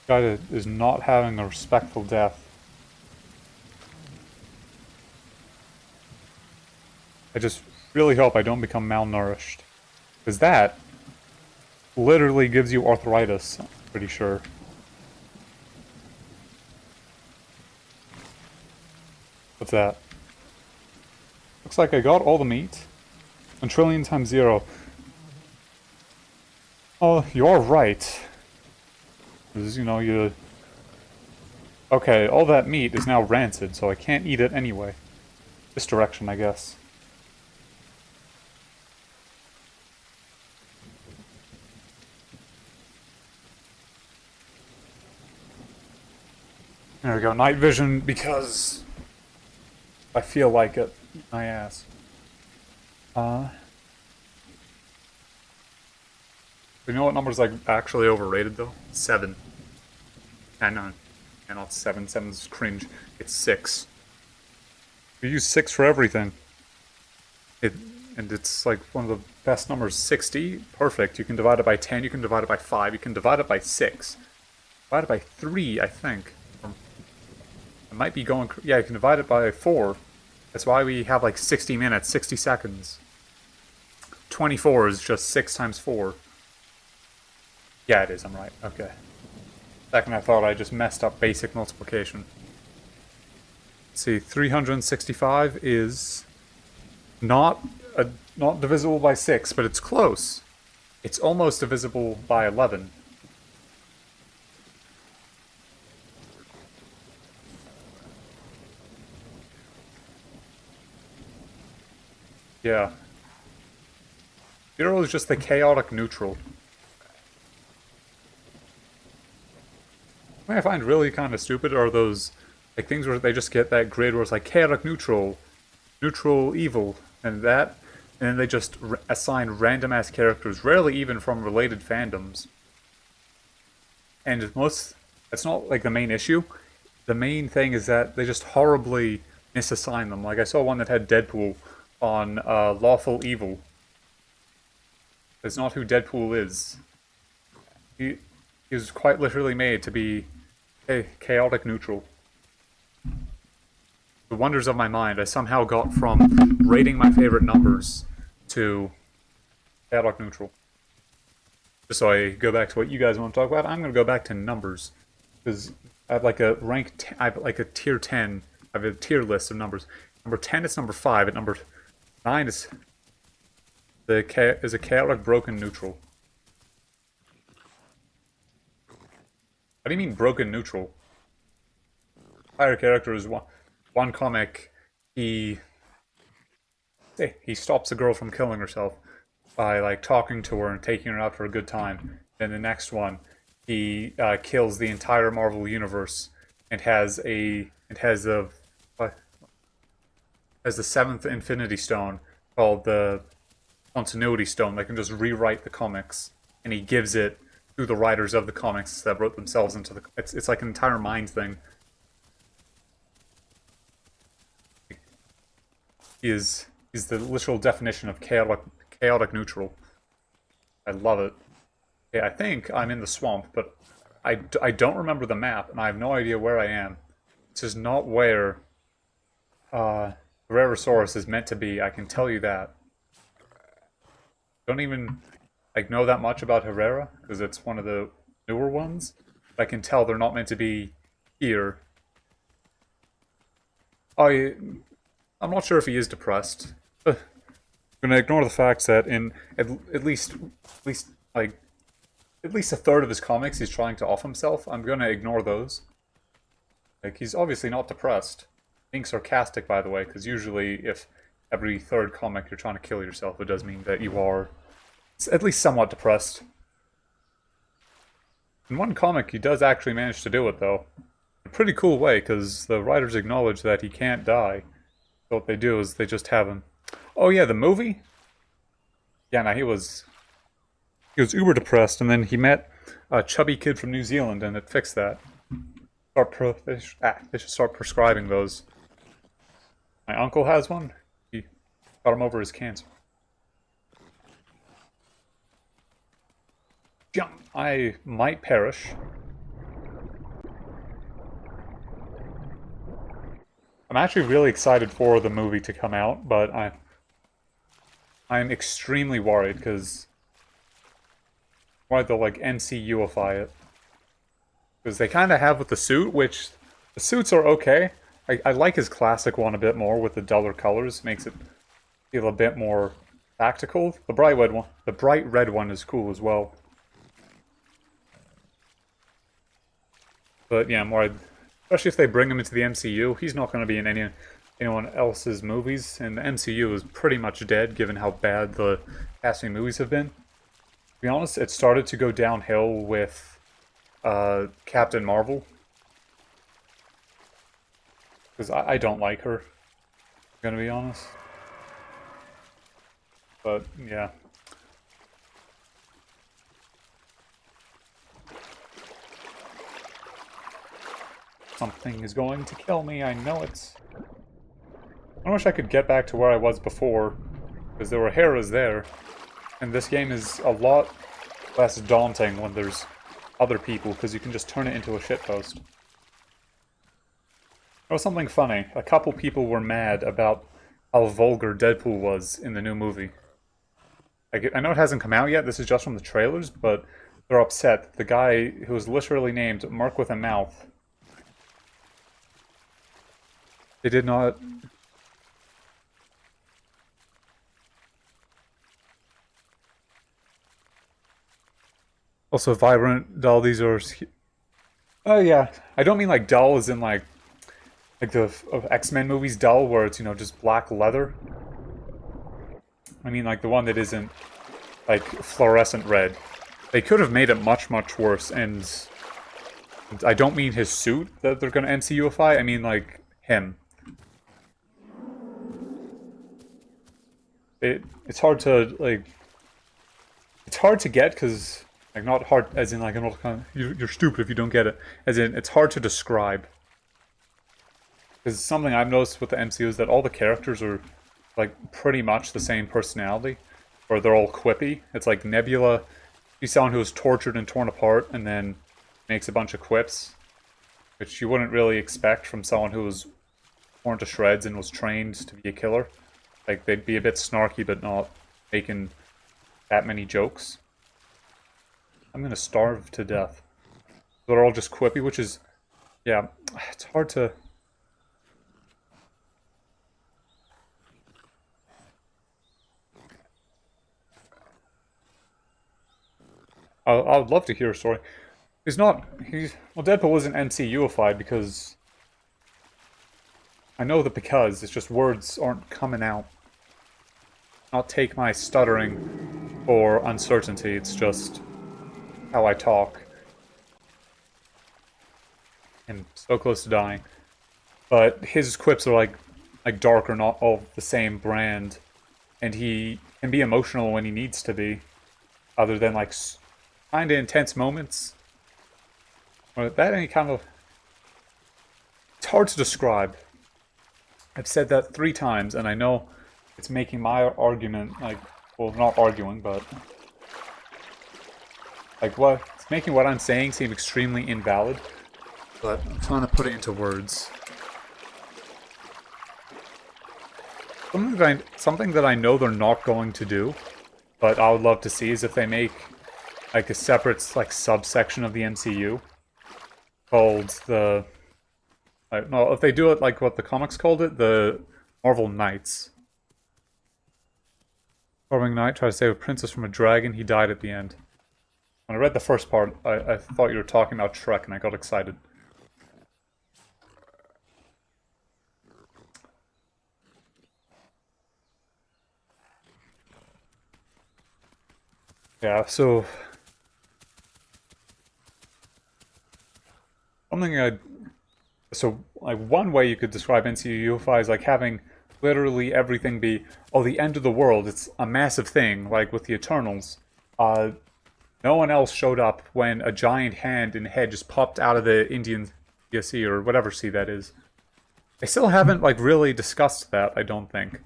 This guy is not having a respectful death. I just really hope I don't become malnourished. Because that literally gives you arthritis, I'm pretty sure. But What's that? Looks like I got all the meat. 1 trillion times 0. Oh, you are right. Because, you know, you... Okay, all that meat is now rancid, so I can't eat it anyway. This direction, I guess. There we go, night vision, because I feel like it. My ass. You know what number's like actually overrated though? 7. And no, and not 7. 7's cringe. It's 6. You use 6 for everything. And it's like one of the best numbers. 60, perfect. You can divide it by 10, you can divide it by 5, you can divide it by 6. Divide it by 3, I think. I might be going... Yeah, you can divide it by 4. That's why we have like 60 minutes, 60 seconds. 24 is just 6 times 4. Yeah, it is, I'm right. Okay. Second, I thought I just messed up basic multiplication. Let's see, 365 is not divisible by 6, but it's close. It's almost divisible by 11. Yeah. 0 is just the chaotic neutral. What I find really kind of stupid are those like things where they just get that grid where it's like chaotic neutral, neutral evil, and that, and then they just assign random ass characters, rarely even from related fandoms. And that's not like the main issue. The main thing is that they just horribly misassign them. Like I saw one that had Deadpool on lawful evil. That's not who Deadpool is. He was quite literally made to be chaotic neutral. The wonders of my mind, I somehow got from rating my favorite numbers to chaotic neutral. Just so I go back to what you guys want to talk about, I'm going to go back to numbers. Because I have like a I have like a tier 10, I have a tier list of numbers. Number 10 is number 5, and number 9 is a chaotic broken neutral. What do you mean broken neutral? Entire character is one comic. He stops a girl from killing herself by like talking to her and taking her out for a good time. Then the next one, he kills the entire Marvel universe and has the 7th Infinity Stone called the Continuity Stone that can just rewrite the comics, and he gives it to the writers of the comics that wrote themselves into the... It's like an entire mind thing. He's the literal definition of chaotic neutral. I love it. Okay, I think I'm in the swamp, but I don't remember the map, and I have no idea where I am. This is not where Rherosaurus is meant to be, I can tell you that. Don't even like know that much about Herrera, because it's one of the newer ones. But I can tell they're not meant to be here. I'm not sure if he is depressed. I'm gonna ignore the fact that in at least a third of his comics he's trying to off himself. I'm gonna ignore those. Like, he's obviously not depressed. Being sarcastic, by the way, because usually if every third comic you're trying to kill yourself, it does mean that you are at least somewhat depressed. In one comic, he does actually manage to do it, though. In a pretty cool way, because the writers acknowledge that he can't die. So what they do is they just have him... Oh yeah, the movie? Yeah, no, he was uber depressed, and then he met a chubby kid from New Zealand, and it fixed that. They should start prescribing those. My uncle has one. He got him over his cancer. Jump! I might perish. I'm actually really excited for the movie to come out, but I'm extremely worried because why they'll like MCU-ify it. Because they kind of have with the suit, which the suits are okay. I like his classic one a bit more with the duller colors. Makes it feel a bit more tactical. The bright red one is cool as well. But yeah, more especially if they bring him into the MCU, he's not going to be in anyone else's movies, and the MCU is pretty much dead given how bad the past few movies have been. To be honest, it started to go downhill with Captain Marvel. Because I don't like her, I'm gonna be honest. But, yeah. Something is going to kill me, I know it. I wish I could get back to where I was before, because there were Heras there. And this game is a lot less daunting when there's other people, because you can just turn it into a shitpost. There was something funny. A couple people were mad about how vulgar Deadpool was in the new movie. I know it hasn't come out yet, this is just from the trailers, but they're upset. The guy who was literally named Mark with a Mouth. They did not... Also, vibrant, dull, these are... Oh yeah, I don't mean like dull as in like the X-Men movies dull, where it's, you know, just black leather. I mean like the one that isn't like fluorescent red. They could have made it much, much worse, and I don't mean his suit that they're gonna MCUify, I mean like him. It's hard to like... It's hard to get, because... Like, not hard as in like an old kind of, you're stupid if you don't get it. As in, it's hard to describe. Because something I've noticed with the MCU is that all the characters are like pretty much the same personality. Or they're all quippy. It's like Nebula, she's someone who was tortured and torn apart and then makes a bunch of quips. Which you wouldn't really expect from someone who was torn to shreds and was trained to be a killer. Like, they'd be a bit snarky but not making that many jokes. I'm gonna starve to death. They're all just quippy, which is... Yeah, it's hard to... I would love to hear a story. Well, Deadpool isn't MCUified because... I know because, it's just words aren't coming out. Not take my stuttering for uncertainty, it's just... how I talk. I'm so close to dying. But his quips are like dark or not all the same brand. And he can be emotional when he needs to be. Other than like kinda intense moments. Or that any kind of... It's hard to describe. I've said that 3 times and I know it's making my argument like... Well, not arguing, but... Like, what? It's making what I'm saying seem extremely invalid. But I'm trying to put it into words. Something that I know they're not going to do, but I would love to see, is if they make like a separate like subsection of the MCU called the... no, if they do it like what the comics called it, the Marvel Knights. Storming Knight tried to save a princess from a dragon, he died at the end. When I read the first part, I thought you were talking about Shrek, and I got excited. Yeah, so... So, like, one way you could describe MCUify is like having literally everything be, oh, the end of the world, it's a massive thing, like with the Eternals. No one else showed up when a giant hand and head just popped out of the Indian Sea or whatever sea that is. They still haven't like really discussed that, I don't think.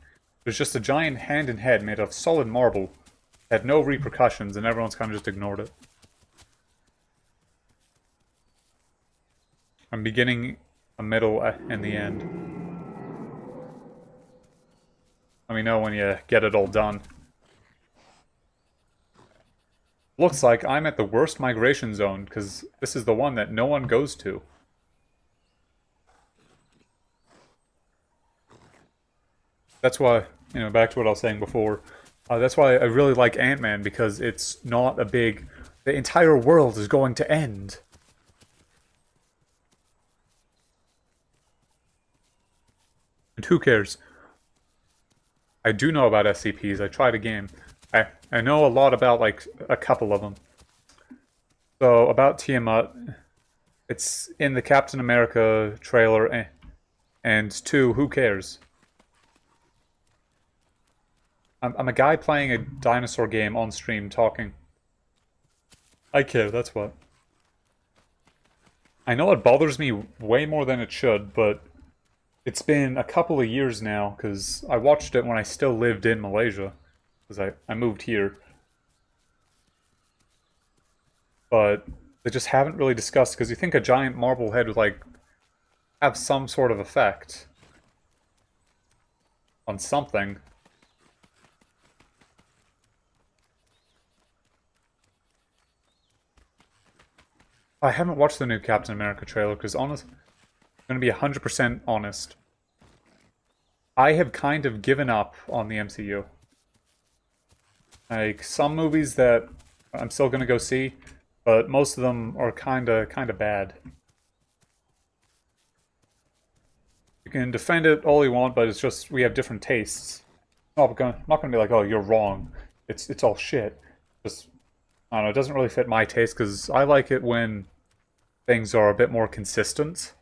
There's just a giant hand and head made of solid marble. Had no repercussions and everyone's kind of just ignored it. I'm beginning, a middle, and the end. Let me know when you get it all done. Looks like I'm at the worst migration zone, because this is the one that no one goes to. That's why, back to what I was saying before. That's why I really like Ant-Man, because it's not a big... The entire world is going to end. And who cares? I do know about SCPs. I tried a game. I know a lot about, like, a couple of them. So, about Tiamat, it's in the Captain America trailer, and two, who cares? I'm a guy playing a dinosaur game on stream talking. I care, that's what. I know it bothers me way more than it should, but it's been a couple of years now, because I watched it when I still lived in Malaysia, because I moved here. But they just haven't really discussed, because you think a giant marble head would, like, have some sort of effect on something. I haven't watched the new Captain America trailer, because honest, I'm going to be 100% honest. I have kind of given up on the MCU. Like, some movies that I'm still going to go see, but most of them are kind of bad. You can defend it all you want, but it's just we have different tastes. I'm not gonna be like, oh, you're wrong. It's all shit. Just I don't know. It doesn't really fit my taste, because I like it when things are a bit more consistent.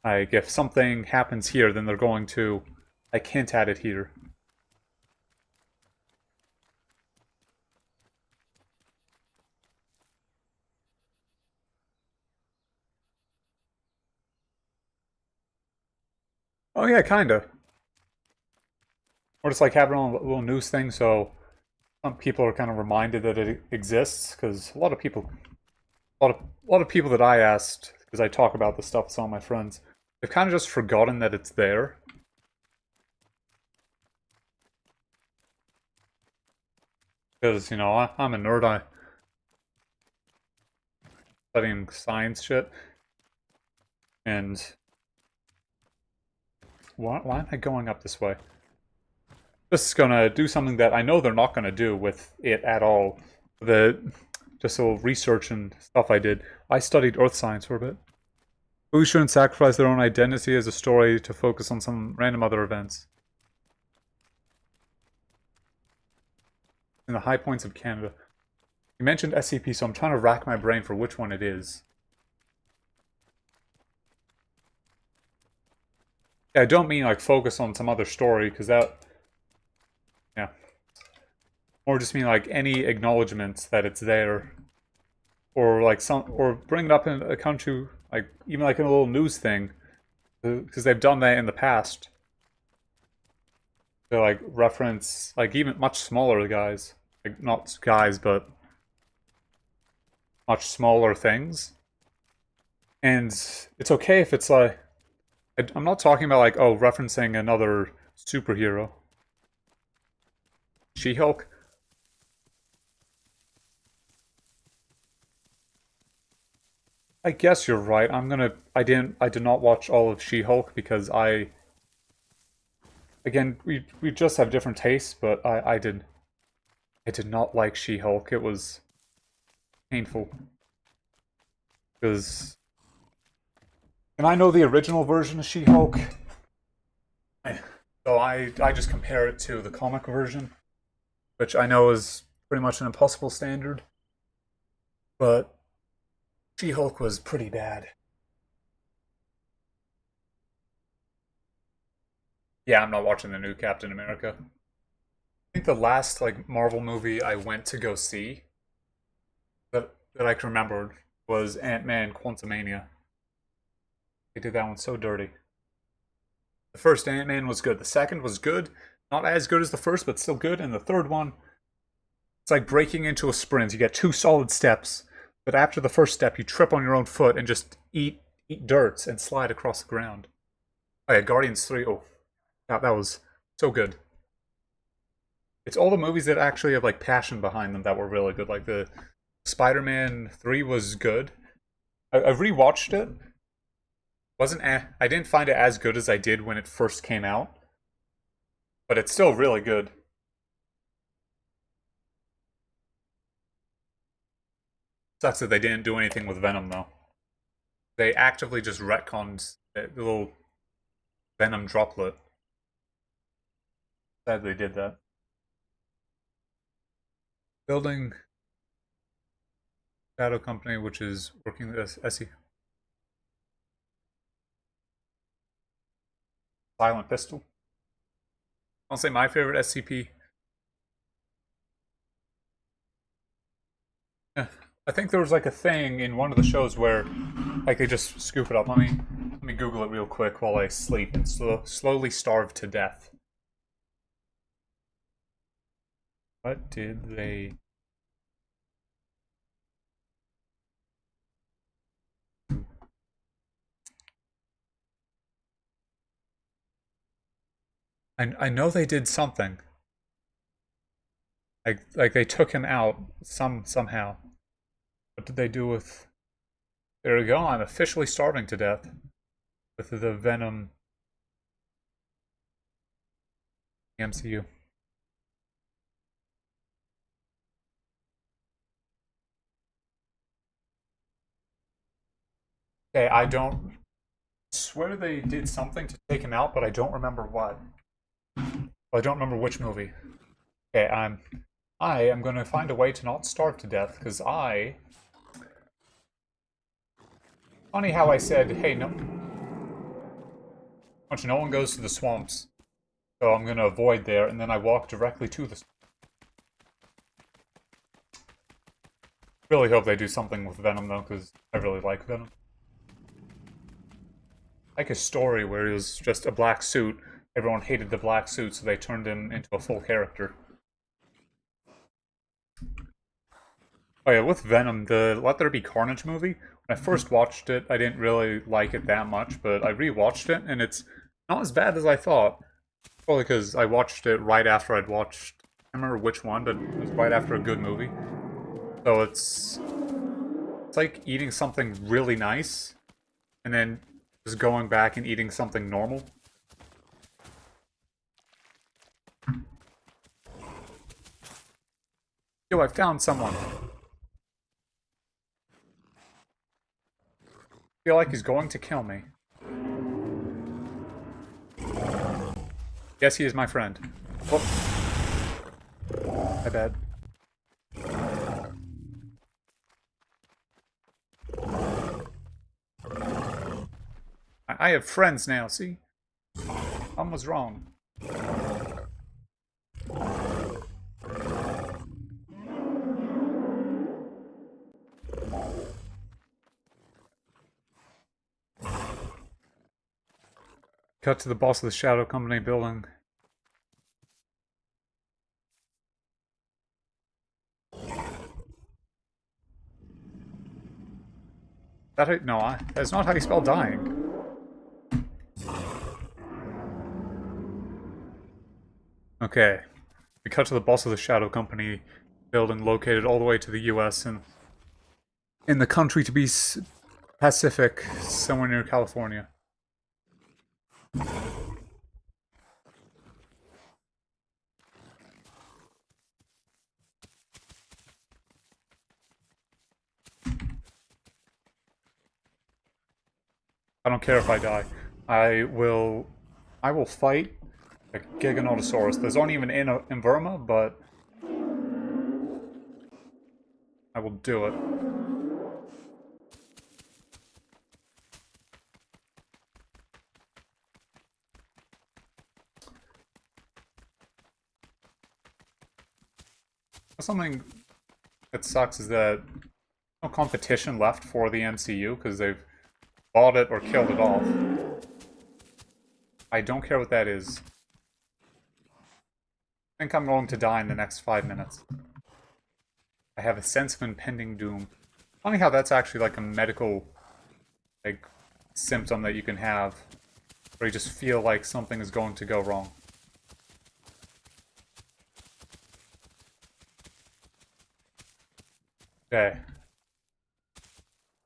Like, if something happens here, then they're going to, like, hint at it here. Oh yeah, kinda. Or just like having a little news thing, so some people are kind of reminded that it exists, because a lot of people that I asked, because I talk about this stuff with some of my friends, they've kind of just forgotten that it's there. Because, I'm a nerd, I studying science shit, and why am I going up this way? This is gonna do something that I know they're not gonna do with it at all. Just a little research and stuff I did. I studied earth science for a bit. Who shouldn't sacrifice their own identity as a story to focus on some random other events? In the high points of Canada. You mentioned SCP, so I'm trying to rack my brain for which one it is. Yeah, I don't mean like focus on some other story, because that... Yeah. Or just mean like any acknowledgement that it's there. Or like or bring it up in a country, like even like in a little news thing. Because they've done that in the past. To like reference, like even much smaller guys. Like not guys, but much smaller things. And it's okay if it's like... I'm not talking about like, oh, referencing another superhero. She-Hulk? I guess you're right. I did not watch all of She-Hulk, because again, we just have different tastes, but I did not like She-Hulk. It was painful. Because, and I know the original version of She-Hulk, so I just compare it to the comic version, which I know is pretty much an impossible standard, but She-Hulk was pretty bad. Yeah, I'm not watching the new Captain America. I think the last like Marvel movie I went to go see that I can remember was Ant-Man Quantumania. They did that one so dirty. The first Ant-Man was good. The second was good. Not as good as the first, but still good. And the third one, it's like breaking into a sprint. You get two solid steps, but after the first step, you trip on your own foot and just eat dirt and slide across the ground. Oh yeah, Guardians 3. Oh, that was so good. It's all the movies that actually have like passion behind them that were really good. Like the Spider-Man 3 was good. I rewatched it. Wasn't I didn't find it as good as I did when it first came out. But it's still really good. Sucks that they didn't do anything with Venom, though. They actively just retconned the little Venom droplet. Sad they did that. Building Shadow Company, which is working as SE. Silent Pistol. I'll say my favorite SCP. Yeah. I think there was like a thing in one of the shows where like they just scoop it up. Let me Google it real quick while I sleep and slowly starve to death. What did they... I know they did something. Like they took him out somehow. What did they do with... There we go, I'm officially starving to death. With the Venom MCU. Okay, I don't swear they did something to take him out, but I don't remember what. I don't remember which movie. Okay, I am gonna find a way to not starve to death, because funny how I said, hey, no one goes to the swamps, so I'm gonna avoid there, and then I walk directly to the swamps. Really hope they do something with Venom, though, because I really like Venom. Like a story where he was just a black suit. Everyone hated the black suit, so they turned him into a full character. Oh yeah, with Venom, the Let There Be Carnage movie, when I first watched it, I didn't really like it that much, but I rewatched it, and it's not as bad as I thought. Probably because I watched it right after I'd watched, I don't remember which one, but it was right after a good movie. So it's like eating something really nice, and then just going back and eating something normal. Yo, I found someone. I feel like he's going to kill me. Yes, he is my friend. Oh. My bad. I have friends now, see? I was wrong. Cut to the boss of the Shadow Company building. That's not how you spell dying. Okay. We cut to the boss of the Shadow Company building located all the way to the US and in the country to be Pacific, somewhere near California. I don't care if I die. I will fight a Giganotosaurus. There's only even in Burma, but I will do it. Something that sucks is that no competition left for the MCU because they've bought it or killed it off. I don't care what that is. I think I'm going to die in the next 5 minutes. I have a sense of impending doom. Funny how that's actually like a medical like symptom that you can have, where you just feel like something is going to go wrong. Okay.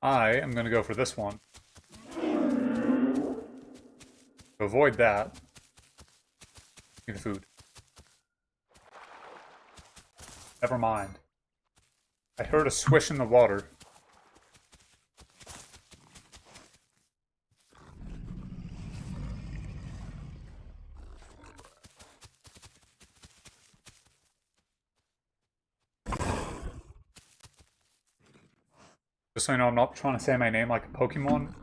I am going to go for this one. To avoid that, give me the food. Never mind. I heard a swish in the water. Just so you know, I'm not trying to say my name like a Pokemon.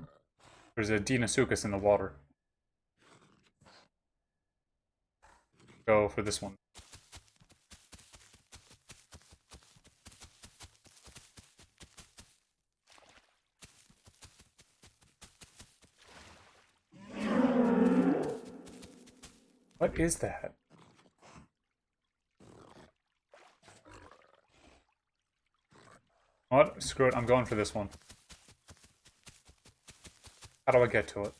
There's a Deinosuchus in the water. Go for this one. What is that? What? Screw it, I'm going for this one. How do I get to it?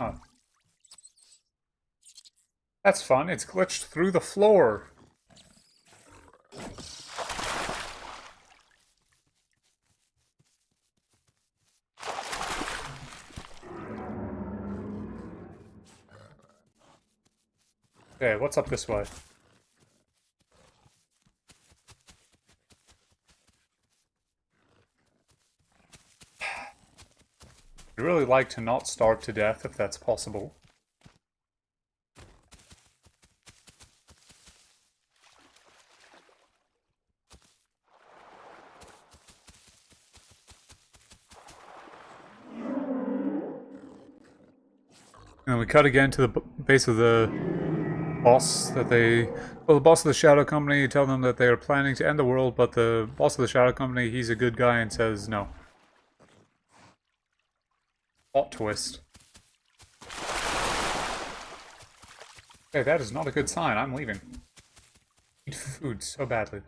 Oh. That's fun, it's glitched through the floor. Okay, what's up this way? I'd really like to not starve to death if that's possible. And we cut again to the base of the boss that well, the boss of the Shadow Company, tell them that they are planning to end the world, but the boss of the Shadow Company, he's a good guy and says no. Plot twist. Okay, that is not a good sign. I'm leaving. I need food so badly.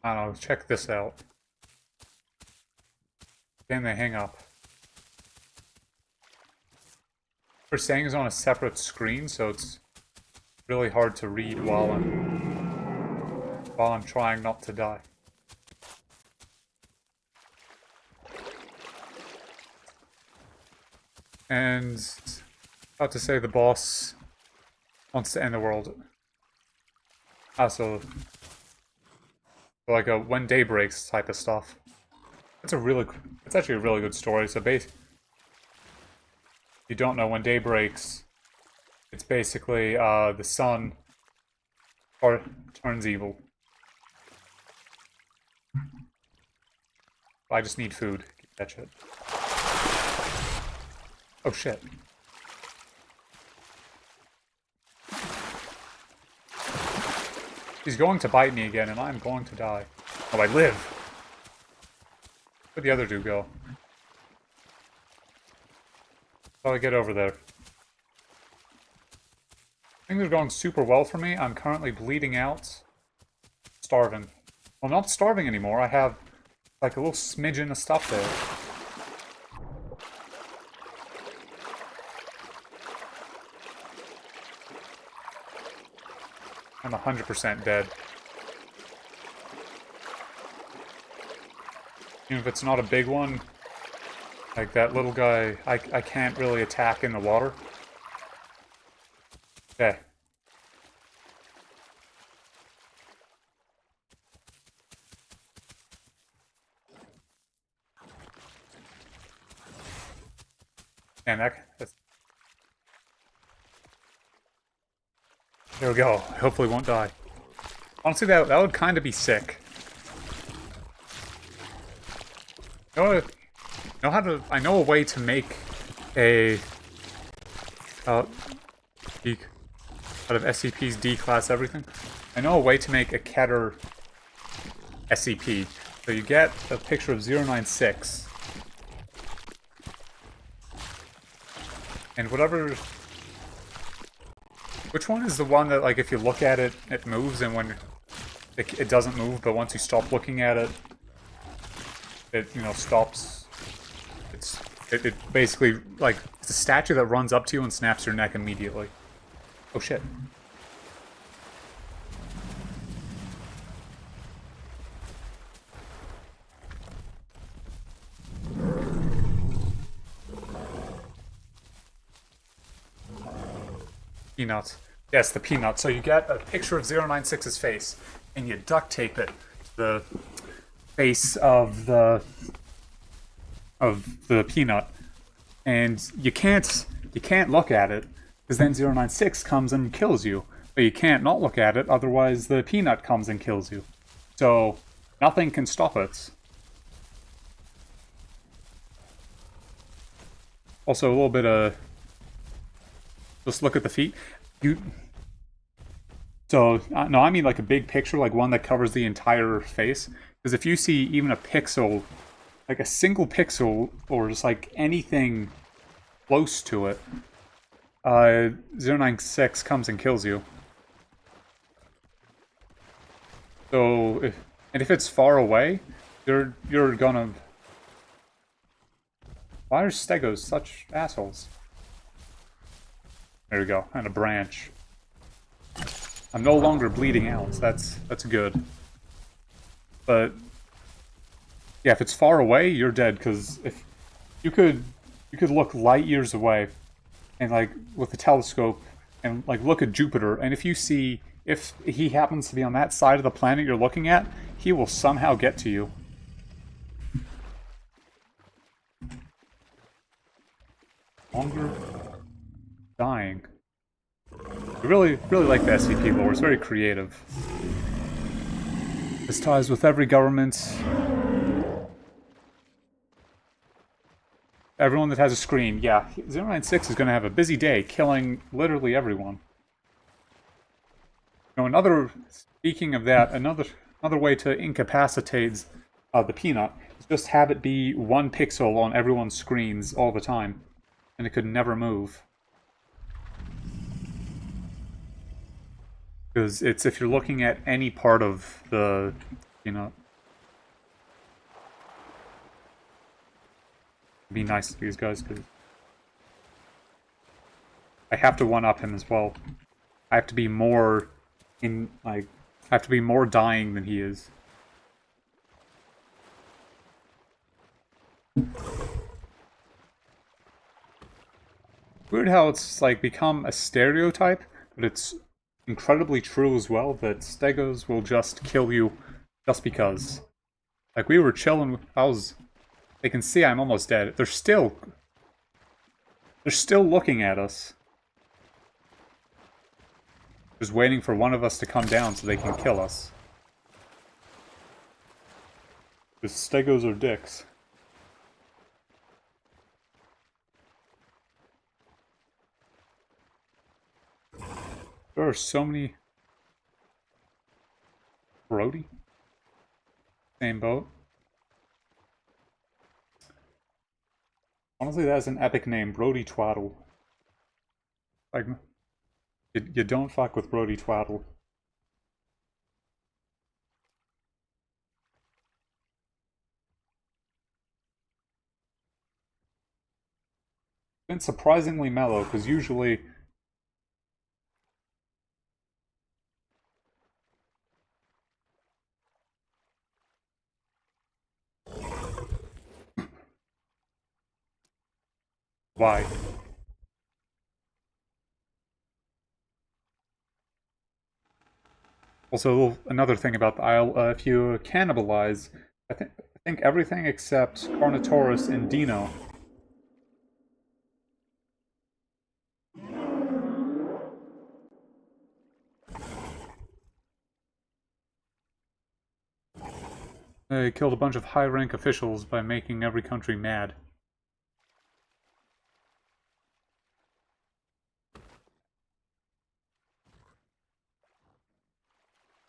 I don't know, check this out. Then they hang up. We're saying is on a separate screen, so it's really hard to read while I'm trying not to die. And about to say the boss wants to end the world. So like a when day breaks type of stuff. It's actually a really good story. So if you don't know, when day breaks, it's basically the sun turns evil. I just need food. Keep that shit. Oh shit. He's going to bite me again, and I'm going to die. Oh, I live! Where'd the other dude go? How do I get over there? Things are going super well for me. I'm currently bleeding out. Starving. Well, not starving anymore. I have like a little smidgen of stuff there. I'm 100% dead. Even if it's not a big one, like that little guy, I can't really attack in the water. Okay. And that's... There we go. Hopefully won't die. Honestly, that would kind of be sick. I know a way to make a out of SCP's D-class everything. I know a way to make a Keter SCP. So you get a picture of 096. And whatever... Which one is the one that, like, if you look at it, it moves, and when it doesn't move, but once you stop looking at it, it, you know, stops its It basically, like, it's a statue that runs up to you and snaps your neck immediately. Oh shit. Peanuts. Yes, the peanut. So you get a picture of 096's face, and you duct tape it to the face of the peanut, and you can't look at it because then 096 comes and kills you. But you can't not look at it, otherwise the peanut comes and kills you. So nothing can stop it. Also, a little bit of just look at the feet. You no, I mean like a big picture, like one that covers the entire face. Because if you see even a pixel, like a single pixel, or just like anything close to it, 096 comes and kills you. So, if it's far away, you're gonna. Why are stegos such assholes? There we go, and a branch. I'm no longer bleeding out. So that's good. But yeah, if it's far away, you're dead. Because if you could look light years away, and like with a telescope, and like look at Jupiter, and if you see if he happens to be on that side of the planet you're looking at, he will somehow get to you. Longer dying. I really like the SCP lore. It's very creative. Has ties with every government. Everyone that has a screen. Yeah, 096 is going to have a busy day killing literally everyone. Now, speaking of that, another way to incapacitate the peanut is just have it be one pixel on everyone's screens all the time, and it could never move. Because it's if you're looking at any part of the, it'd be nice to these guys, because I have to one-up him as well. I have to be more I have to be more dying than he is. Weird how it's like become a stereotype, but it's incredibly true as well that stegos will just kill you just because. Like, we were chilling, they can see I'm almost dead. They're still looking at us. Just waiting for one of us to come down so they can kill us. Because stegos are dicks. There are so many. Brody? Same boat. Honestly, that's an epic name, Brody Twaddle. Like, you don't fuck with Brody Twaddle. It's been surprisingly mellow, because usually why? Also, another thing about the Isle, if you cannibalize, I think everything except Carnotaurus and Dino. They killed a bunch of high-rank officials by making every country mad.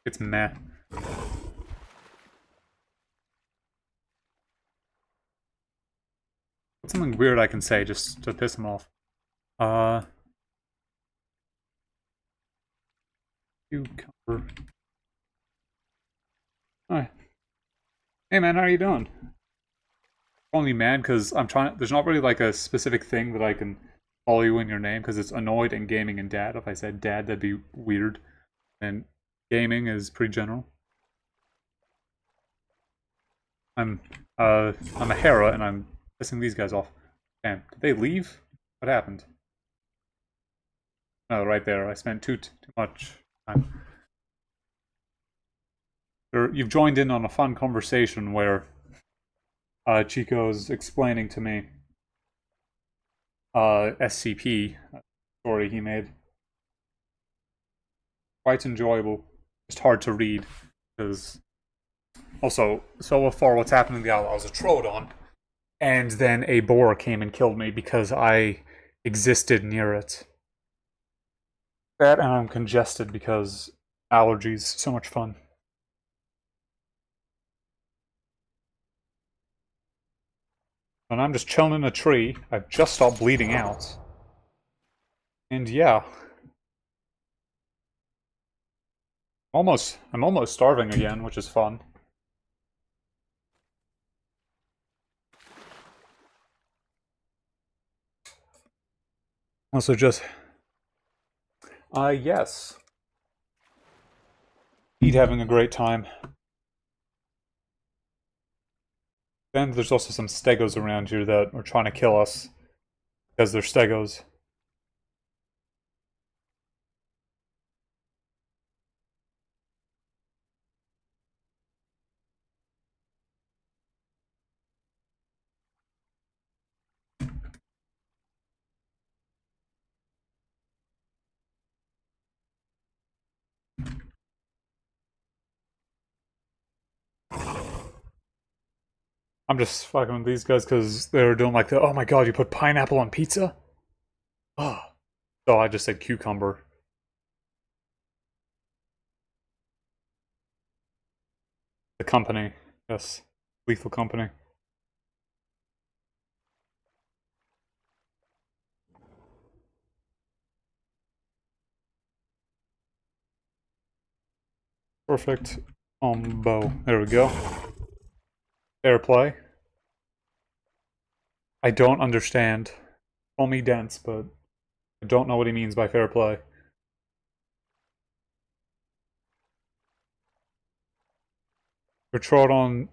It's meh. What's something weird I can say just to piss him off? Cucumber. Hi. Hey man, how are you doing? only man because I'm trying. There's not really like a specific thing that I can call you in your name because it's annoyed and gaming and dad. If I said dad, that'd be weird. And gaming is pretty general. I'm a Hera and I'm pissing these guys off. Damn, did they leave? What happened? Oh, right there. I spent too much time. You've joined in on a fun conversation where Chico's explaining to me SCP story he made. Quite enjoyable. Just hard to read because also so far what's happened in the island. I was a Troodon, and then a boar came and killed me because I existed near it. That and I'm congested because allergies. So much fun. And I'm just chilling in a tree. I've just stopped bleeding out. And yeah. I'm almost starving again, which is fun. Also just yes. He's having a great time. Then there's also some stegos around here that are trying to kill us because they're stegos. I'm just fucking with these guys because they're doing like the, oh my god, you put pineapple on pizza? Oh. So I just said cucumber. The company. Yes. Lethal Company. Perfect combo. There we go. Fair play. I don't understand. Call me dense, but I don't know what he means by fair play. For Troodon...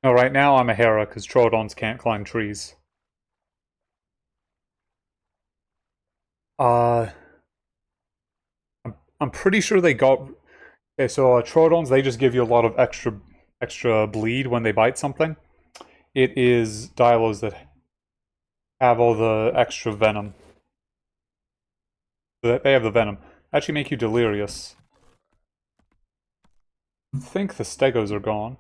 No, right now I'm a Hera, because Troodons can't climb trees. I'm pretty sure they got... Okay, so Troodons, they just give you a lot of extra bleed when they bite something. It is Dilos that have all the extra venom. They have the venom. Actually make you delirious. I think the Stegos are gone.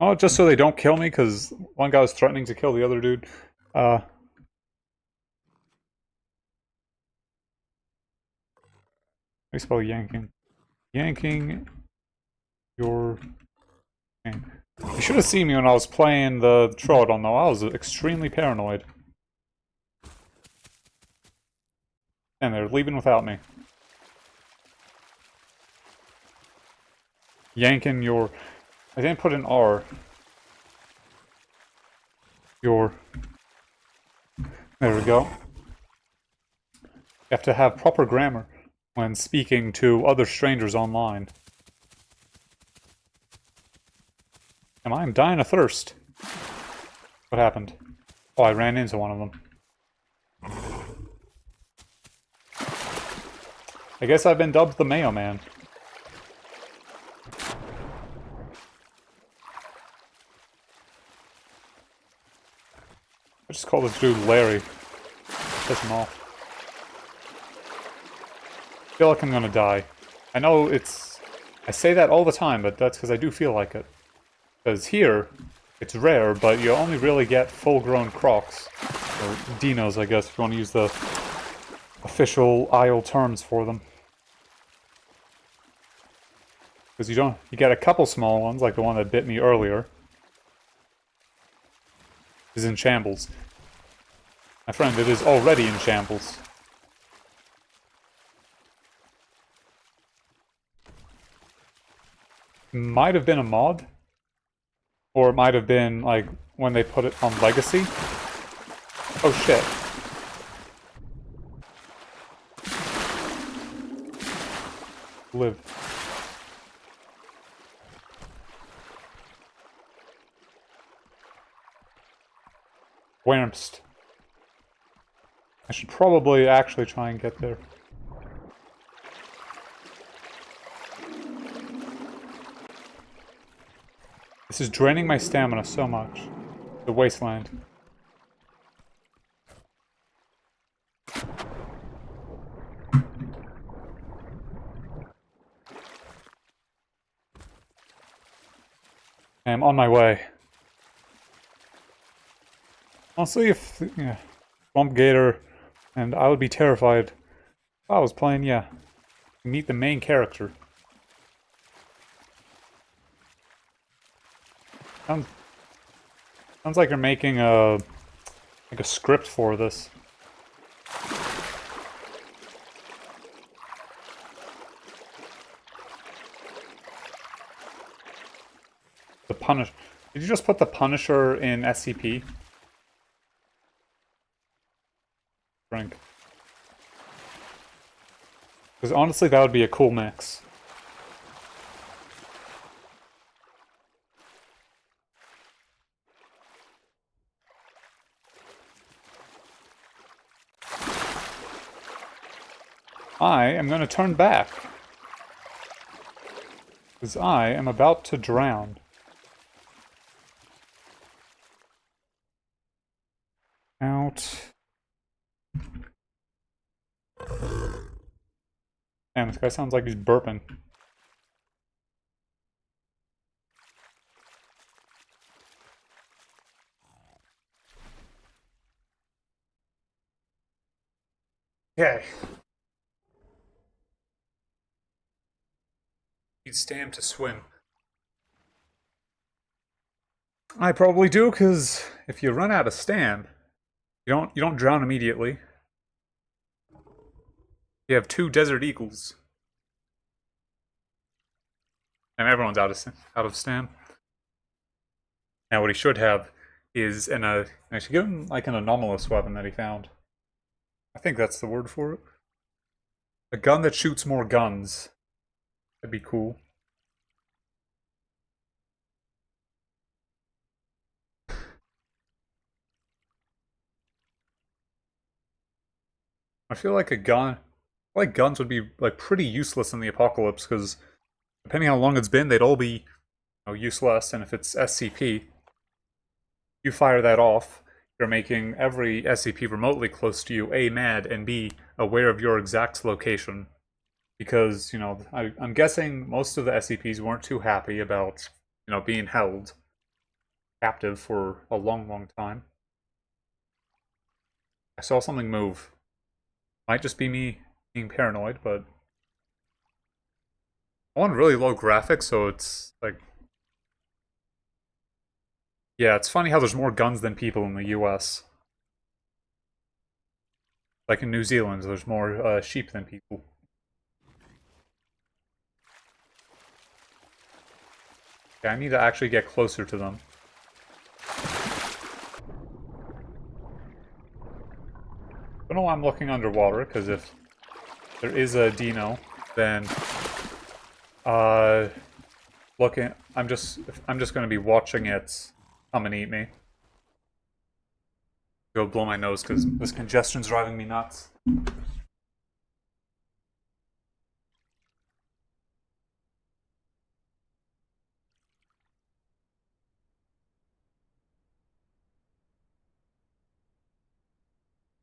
Oh, just so they don't kill me, because one guy was threatening to kill the other dude. How do you spell yanking? Yanking your... You should have seen me when I was playing the Troodon, though. I was extremely paranoid. And they're leaving without me. Yanking your... I didn't put an R. Your... There we go. You have to have proper grammar when speaking to other strangers online. And I'm dying of thirst. What happened? Oh, I ran into one of them. I guess I've been dubbed the Mayo Man. I just call this dude Larry. Piss him off. I feel like I'm gonna die. I know it's... I say that all the time, but that's because I do feel like it. Because here, it's rare, but you only really get full-grown crocs. Or dinos, I guess, if you want to use the official Isle terms for them. Because you get a couple small ones, like the one that bit me earlier. Is in shambles. My friend, it is already in shambles. Might have been a mod. Or it might have been, like, when they put it on Legacy. Oh shit. Live. Wamst. I should probably actually try and get there. This is draining my stamina so much. The wasteland. I'm on my way. Honestly, if yeah, Swamp Gator, and I would be terrified if I was playing, yeah, meet the main character. Sounds like you're making a script for this. The Punish. Did you just put the Punisher in SCP? Drink. Because honestly, that would be a cool mix. I am going to turn back. Because I am about to drown. Out. Damn, this guy sounds like he's burping. Okay. Need stam to swim. I probably do, because if you run out of stam, you don't drown immediately. You have 2 desert eagles. And everyone's out of stam. Now what he should have is I should give him like an anomalous weapon that he found. I think that's the word for it. A gun that shoots more guns. That'd be cool. I feel like guns would be like pretty useless in the apocalypse, because depending on how long it's been, they'd all be useless. And if it's SCP, you fire that off, you're making every SCP remotely close to you A, mad, and B, aware of your exact location. Because, I'm guessing most of the SCPs weren't too happy about, being held captive for a long, long time. I saw something move. Might just be me being paranoid, but I want really low graphics, so it's like... Yeah, it's funny how there's more guns than people in the US. Like in New Zealand, there's more sheep than people. Yeah, I need to actually get closer to them. I don't know why I'm looking underwater, because if there is a dino, then I'm just gonna be watching it come and eat me. Go blow my nose because this congestion's driving me nuts.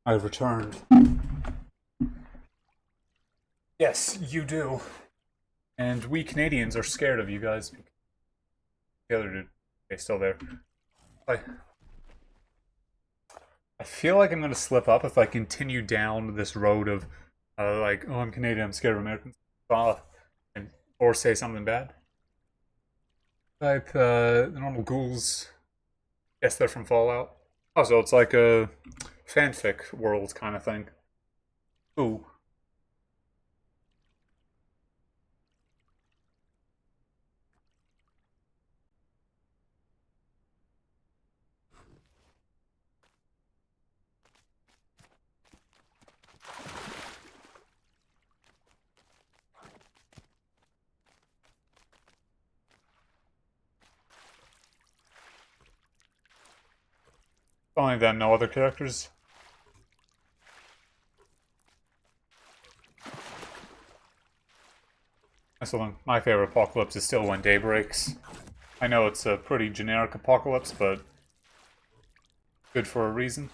I've returned. Yes, you do. And we Canadians are scared of you guys. The other dude. Okay, still there. I feel like I'm gonna slip up if I continue down this road of like, oh, I'm Canadian, I'm scared of Americans, or say something bad. Type the normal ghouls. Guess they're from Fallout. Oh, so it's like a fanfic world kind of thing. Ooh. Only then, no other characters. So my favorite apocalypse is still when day breaks. I know it's a pretty generic apocalypse, but good for a reason.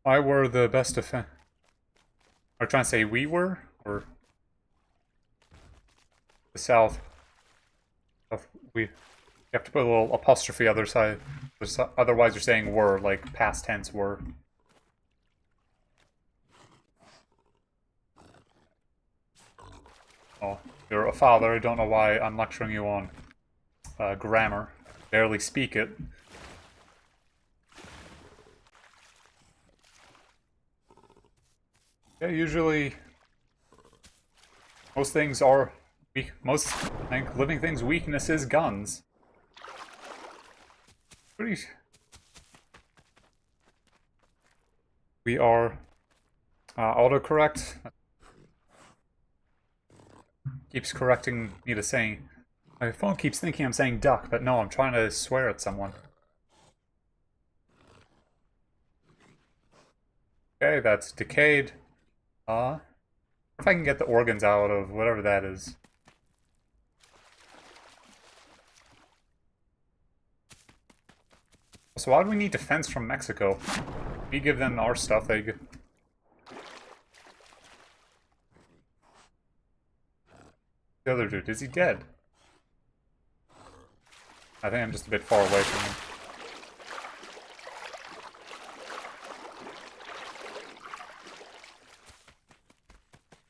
Why were the best defense? Are you trying to say we were? Or the South? We have to put a little apostrophe other side. Otherwise you're saying were, like past tense were. Oh, you're a father. I don't know why I'm lecturing you on grammar. Barely speak it. Yeah, usually most things are weak. Most, I think, living things' weakness is guns. Pretty. We are autocorrect. Keeps correcting me to saying. My phone keeps thinking I'm saying duck, but no, I'm trying to swear at someone. Okay, that's decayed. If I can get the organs out of whatever that is. So why do we need defense from Mexico? We give them our stuff, they give... The other dude, is he dead? I think I'm just a bit far away from him.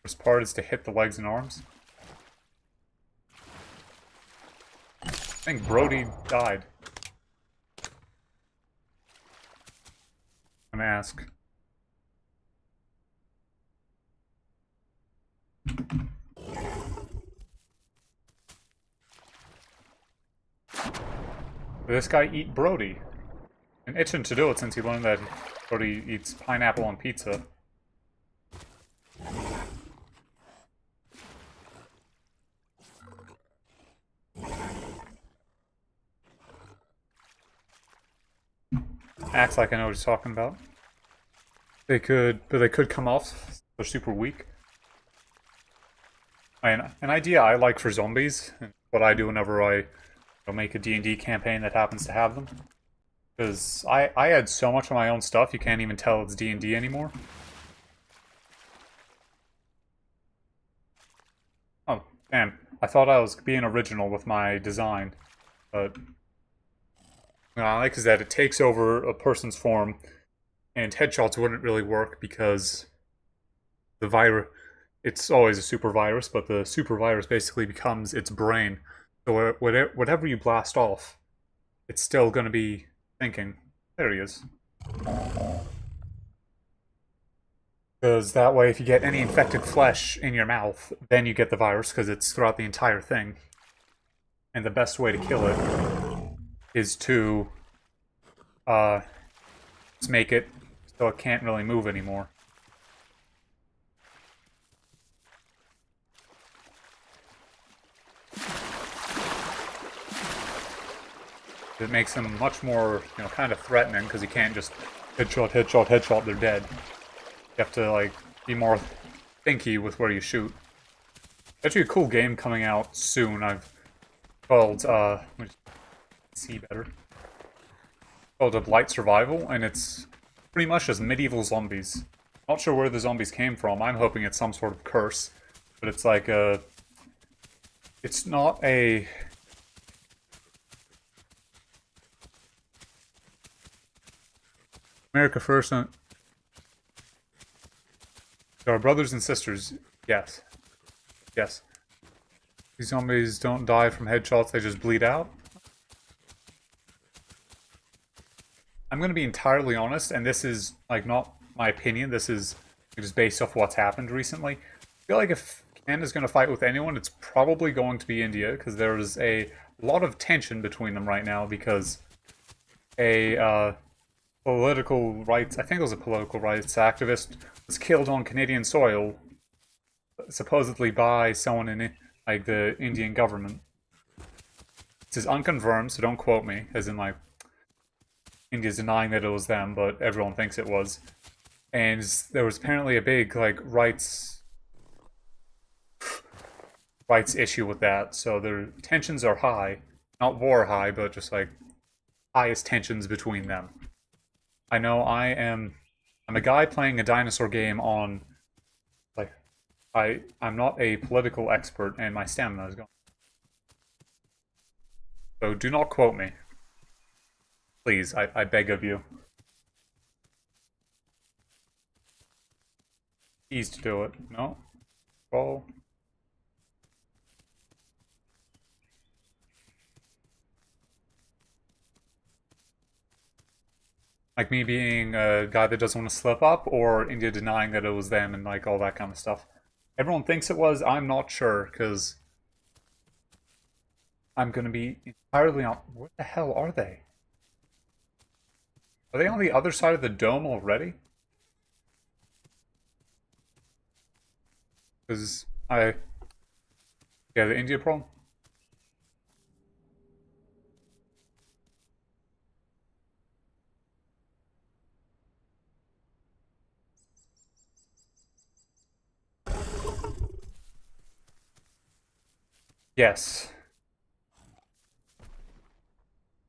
First part is to hit the legs and arms. I think Brody died. I'm gonna ask. Did this guy eat Brody? And itching to do it since he learned that Brody eats pineapple on pizza. Acts like I know what he's talking about. They could, but they could come off. They're super weak. An idea I like for zombies, and what I do whenever I make a D&D campaign that happens to have them, because I add so much of my own stuff, you can't even tell it's D&D anymore. Oh, damn. I thought I was being original with my design, but what I like is that it takes over a person's form, and headshots wouldn't really work because the virus, it's always a super virus, but the super virus basically becomes its brain. So whatever you blast off, it's still going to be thinking. There he is. Because that way, if you get any infected flesh in your mouth, then you get the virus, because it's throughout the entire thing. And the best way to kill it is to just make it so it can't really move anymore. It makes them much more, kind of threatening, because you can't just headshot, headshot, headshot, they're dead. You have to, like, be more thinky with where you shoot. Actually a cool game coming out soon, I've called, let me see better. Called A Blight Survival, and it's pretty much just medieval zombies. Not sure where the zombies came from, I'm hoping it's some sort of curse. But it's like a... It's not a... America First. Our brothers and sisters. Yes. Yes. These zombies don't die from headshots, they just bleed out. I'm going to be entirely honest, and this is, like, not my opinion, this is just based off what's happened recently. I feel like if Canada's going to fight with anyone, it's probably going to be India, because there's a lot of tension between them right now, because political rights, I think it was a political rights activist, was killed on Canadian soil, supposedly by someone in like the Indian government. This is unconfirmed, so don't quote me, as in like India's denying that it was them, but everyone thinks it was. And there was apparently a big like rights issue with that, so their tensions are high. Not war high, but just like highest tensions between them. I know I'm a guy playing a dinosaur game on like I'm not a political expert and my stamina is gone. So do not quote me. Please, I beg of you. Ease to do it. No? Roll. Like me being a guy that doesn't want to slip up, or India denying that it was them and like all that kind of stuff. Everyone thinks it was, I'm not sure, because I'm gonna be entirely on. Where the hell are they? Are they on the other side of the dome already? Because yeah, the India problem? Yes.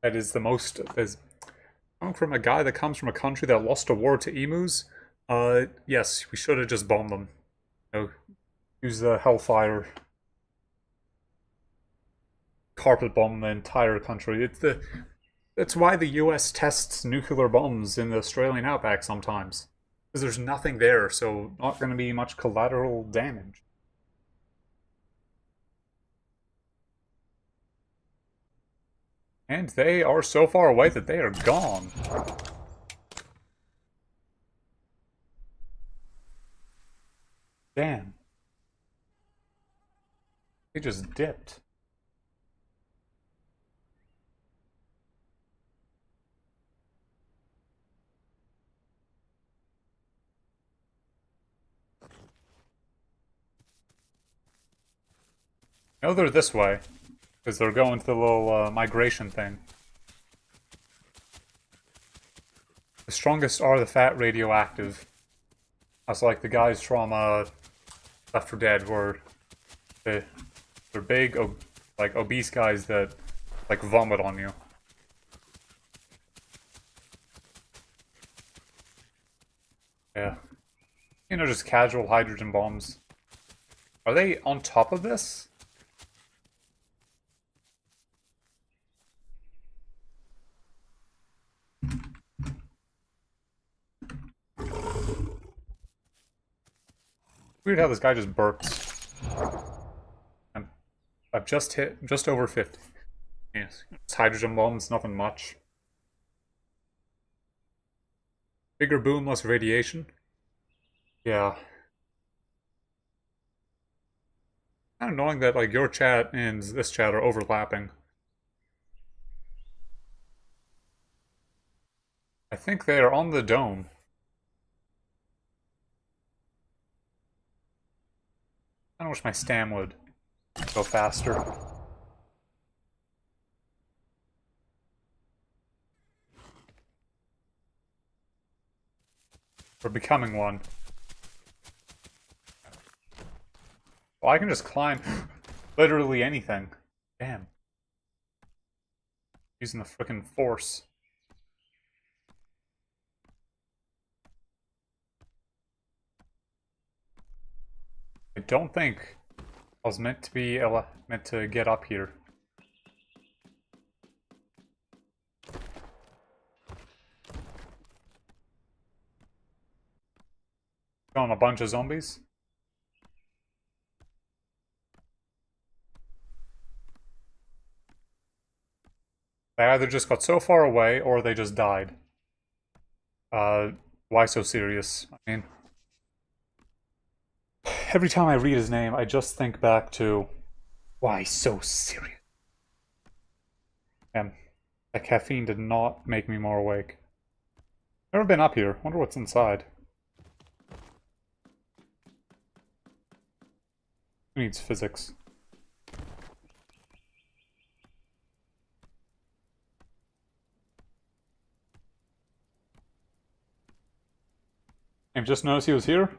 That is the most, as coming from a guy that comes from a country that lost a war to emus, yes, we should have just bombed them. You know, use the Hellfire, carpet bomb the entire country. That's why the US tests nuclear bombs in the Australian outback sometimes. Because there's nothing there, so not going to be much collateral damage. And they are so far away that they are gone. Damn. They just dipped. No, they're this way. Because they're going to the little migration thing. The strongest are the fat radioactive. That's like the guys from Left 4 Dead, where they're big, like obese guys that like vomit on you. Yeah. You know, just casual hydrogen bombs. Are they on top of this? Weird how this guy just burps. I've just hit just over 50. Yes. It's hydrogen bombs, nothing much. Bigger boom, less radiation. Yeah. Kind of knowing that like your chat and this chat are overlapping. I think they are on the dome. I wish my stam would go faster. We're becoming one. Well, I can just climb literally anything. Damn. Using the frickin' force. I don't think I was meant to get up here. Killing a bunch of zombies. They either just got so far away or they just died. Why so serious? I mean, every time I read his name, I just think back to why so serious? And that caffeine did not make me more awake. Never been up here. Wonder what's inside. Who needs physics? I've just noticed he was here.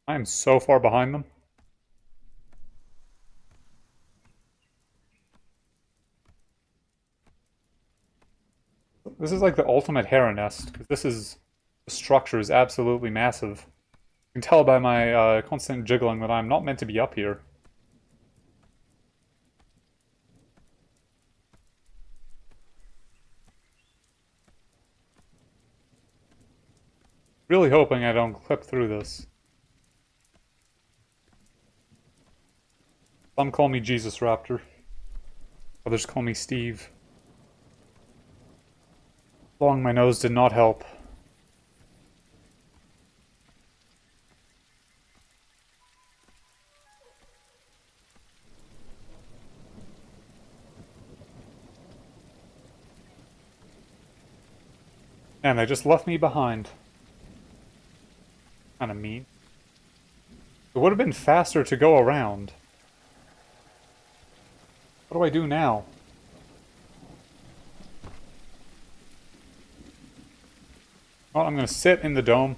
I am so far behind them. This is like the ultimate heron nest, because the structure is absolutely massive. You can tell by my constant jiggling that I'm not meant to be up here. Really hoping I don't clip through this. Some call me Jesus Raptor. Others call me Steve. Blowing my nose did not help. And they just left me behind. Kinda mean. It would have been faster to go around. What do I do now? Well, I'm gonna sit in the dome.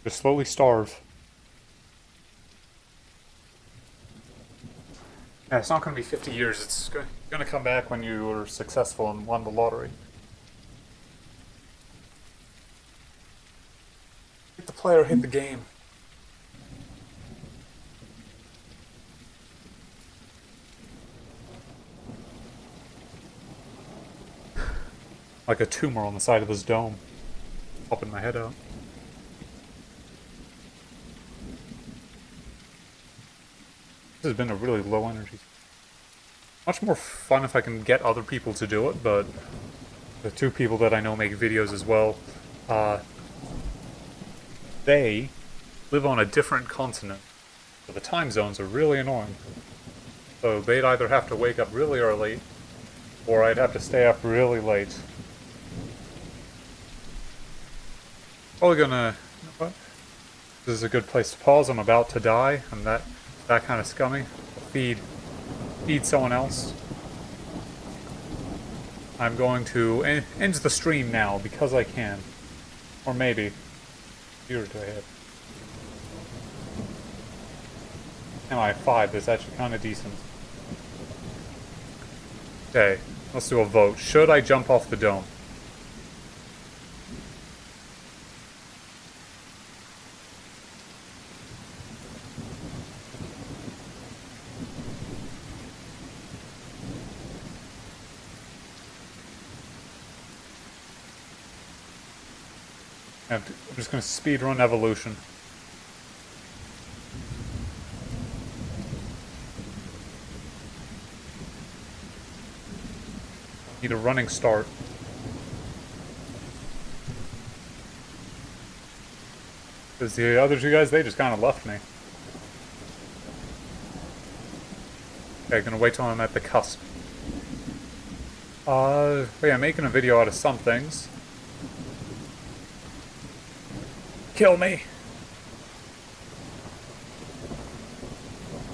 Just slowly starve. Yeah, it's not gonna be 50 years. It's gonna come back when you are successful and won the lottery. Hit the player, hit the game. Like a tumor on the side of this dome. Popping my head out. This has been a really low energy. Much more fun if I can get other people to do it, but the two people that I know make videos as well, they live on a different continent. So the time zones are really annoying. So they'd either have to wake up really early, or I'd have to stay up really late. Probably gonna... What? This is a good place to pause. I'm about to die. I'm that kind of scummy. Feed someone else. I'm going to end the stream now because I can. Or maybe. Here do I have? MI5 is actually kind of decent. Okay, let's do a vote. Should I jump off the dome? I'm just going to speedrun evolution. Need a running start. Because the other two guys, they just kind of left me. Okay, gonna wait till I'm at the cusp. But yeah, making a video out of some things. Kill me!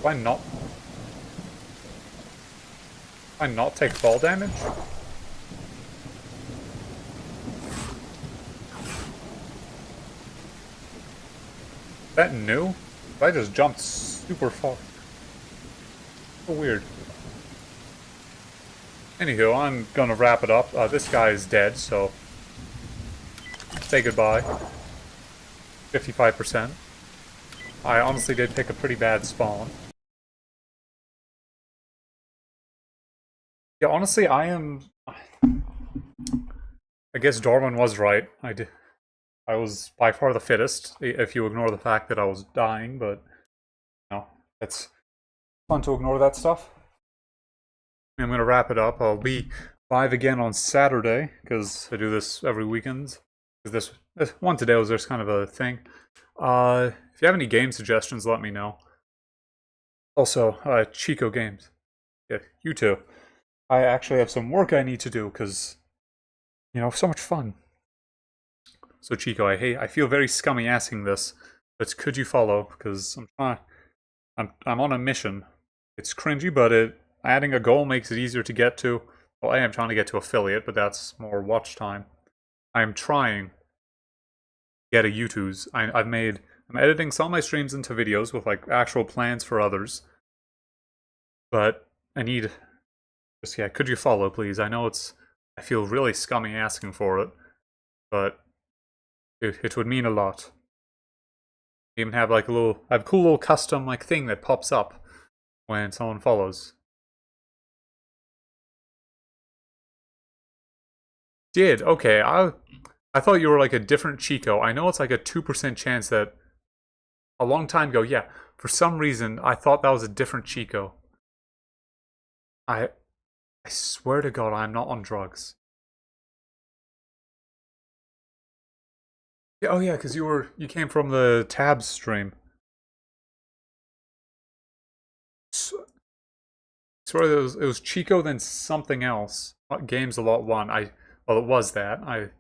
Why not? Why not take fall damage? Is that new? I just jumped super far. So weird. Anywho, I'm gonna wrap it up. This guy is dead, so say goodbye. 55%. I honestly did pick a pretty bad spawn. Yeah, honestly, I guess Darwin was right. I was by far the fittest, if you ignore the fact that I was dying, but no, it's fun to ignore that stuff. I'm gonna wrap it up. I'll be live again on Saturday, because I do this every weekend. Because this one today was just kind of a thing. If you have any game suggestions, let me know. Also, Chico Games. Yeah, you too. I actually have some work I need to do because, so much fun. So Chico, I feel very scummy asking this, but could you follow? Because I'm on a mission. It's cringy, but adding a goal makes it easier to get to. Well, I am trying to get to affiliate, but that's more watch time. I'm trying to get a YouTube's. I'm editing some of my streams into videos with like actual plans for others, but I need just yeah. Could you follow, please? I feel really scummy asking for it, but it would mean a lot. Even have like I have a cool little custom like thing that pops up when someone follows. Did okay. I thought you were like a different Chico. I know it's like a 2% chance that a long time ago. Yeah, for some reason I thought that was a different Chico. I I swear to God I'm not on drugs. Yeah, oh yeah, because you came from the tabs stream. Swear it was Chico then something else. Games a lot one. Well it was that.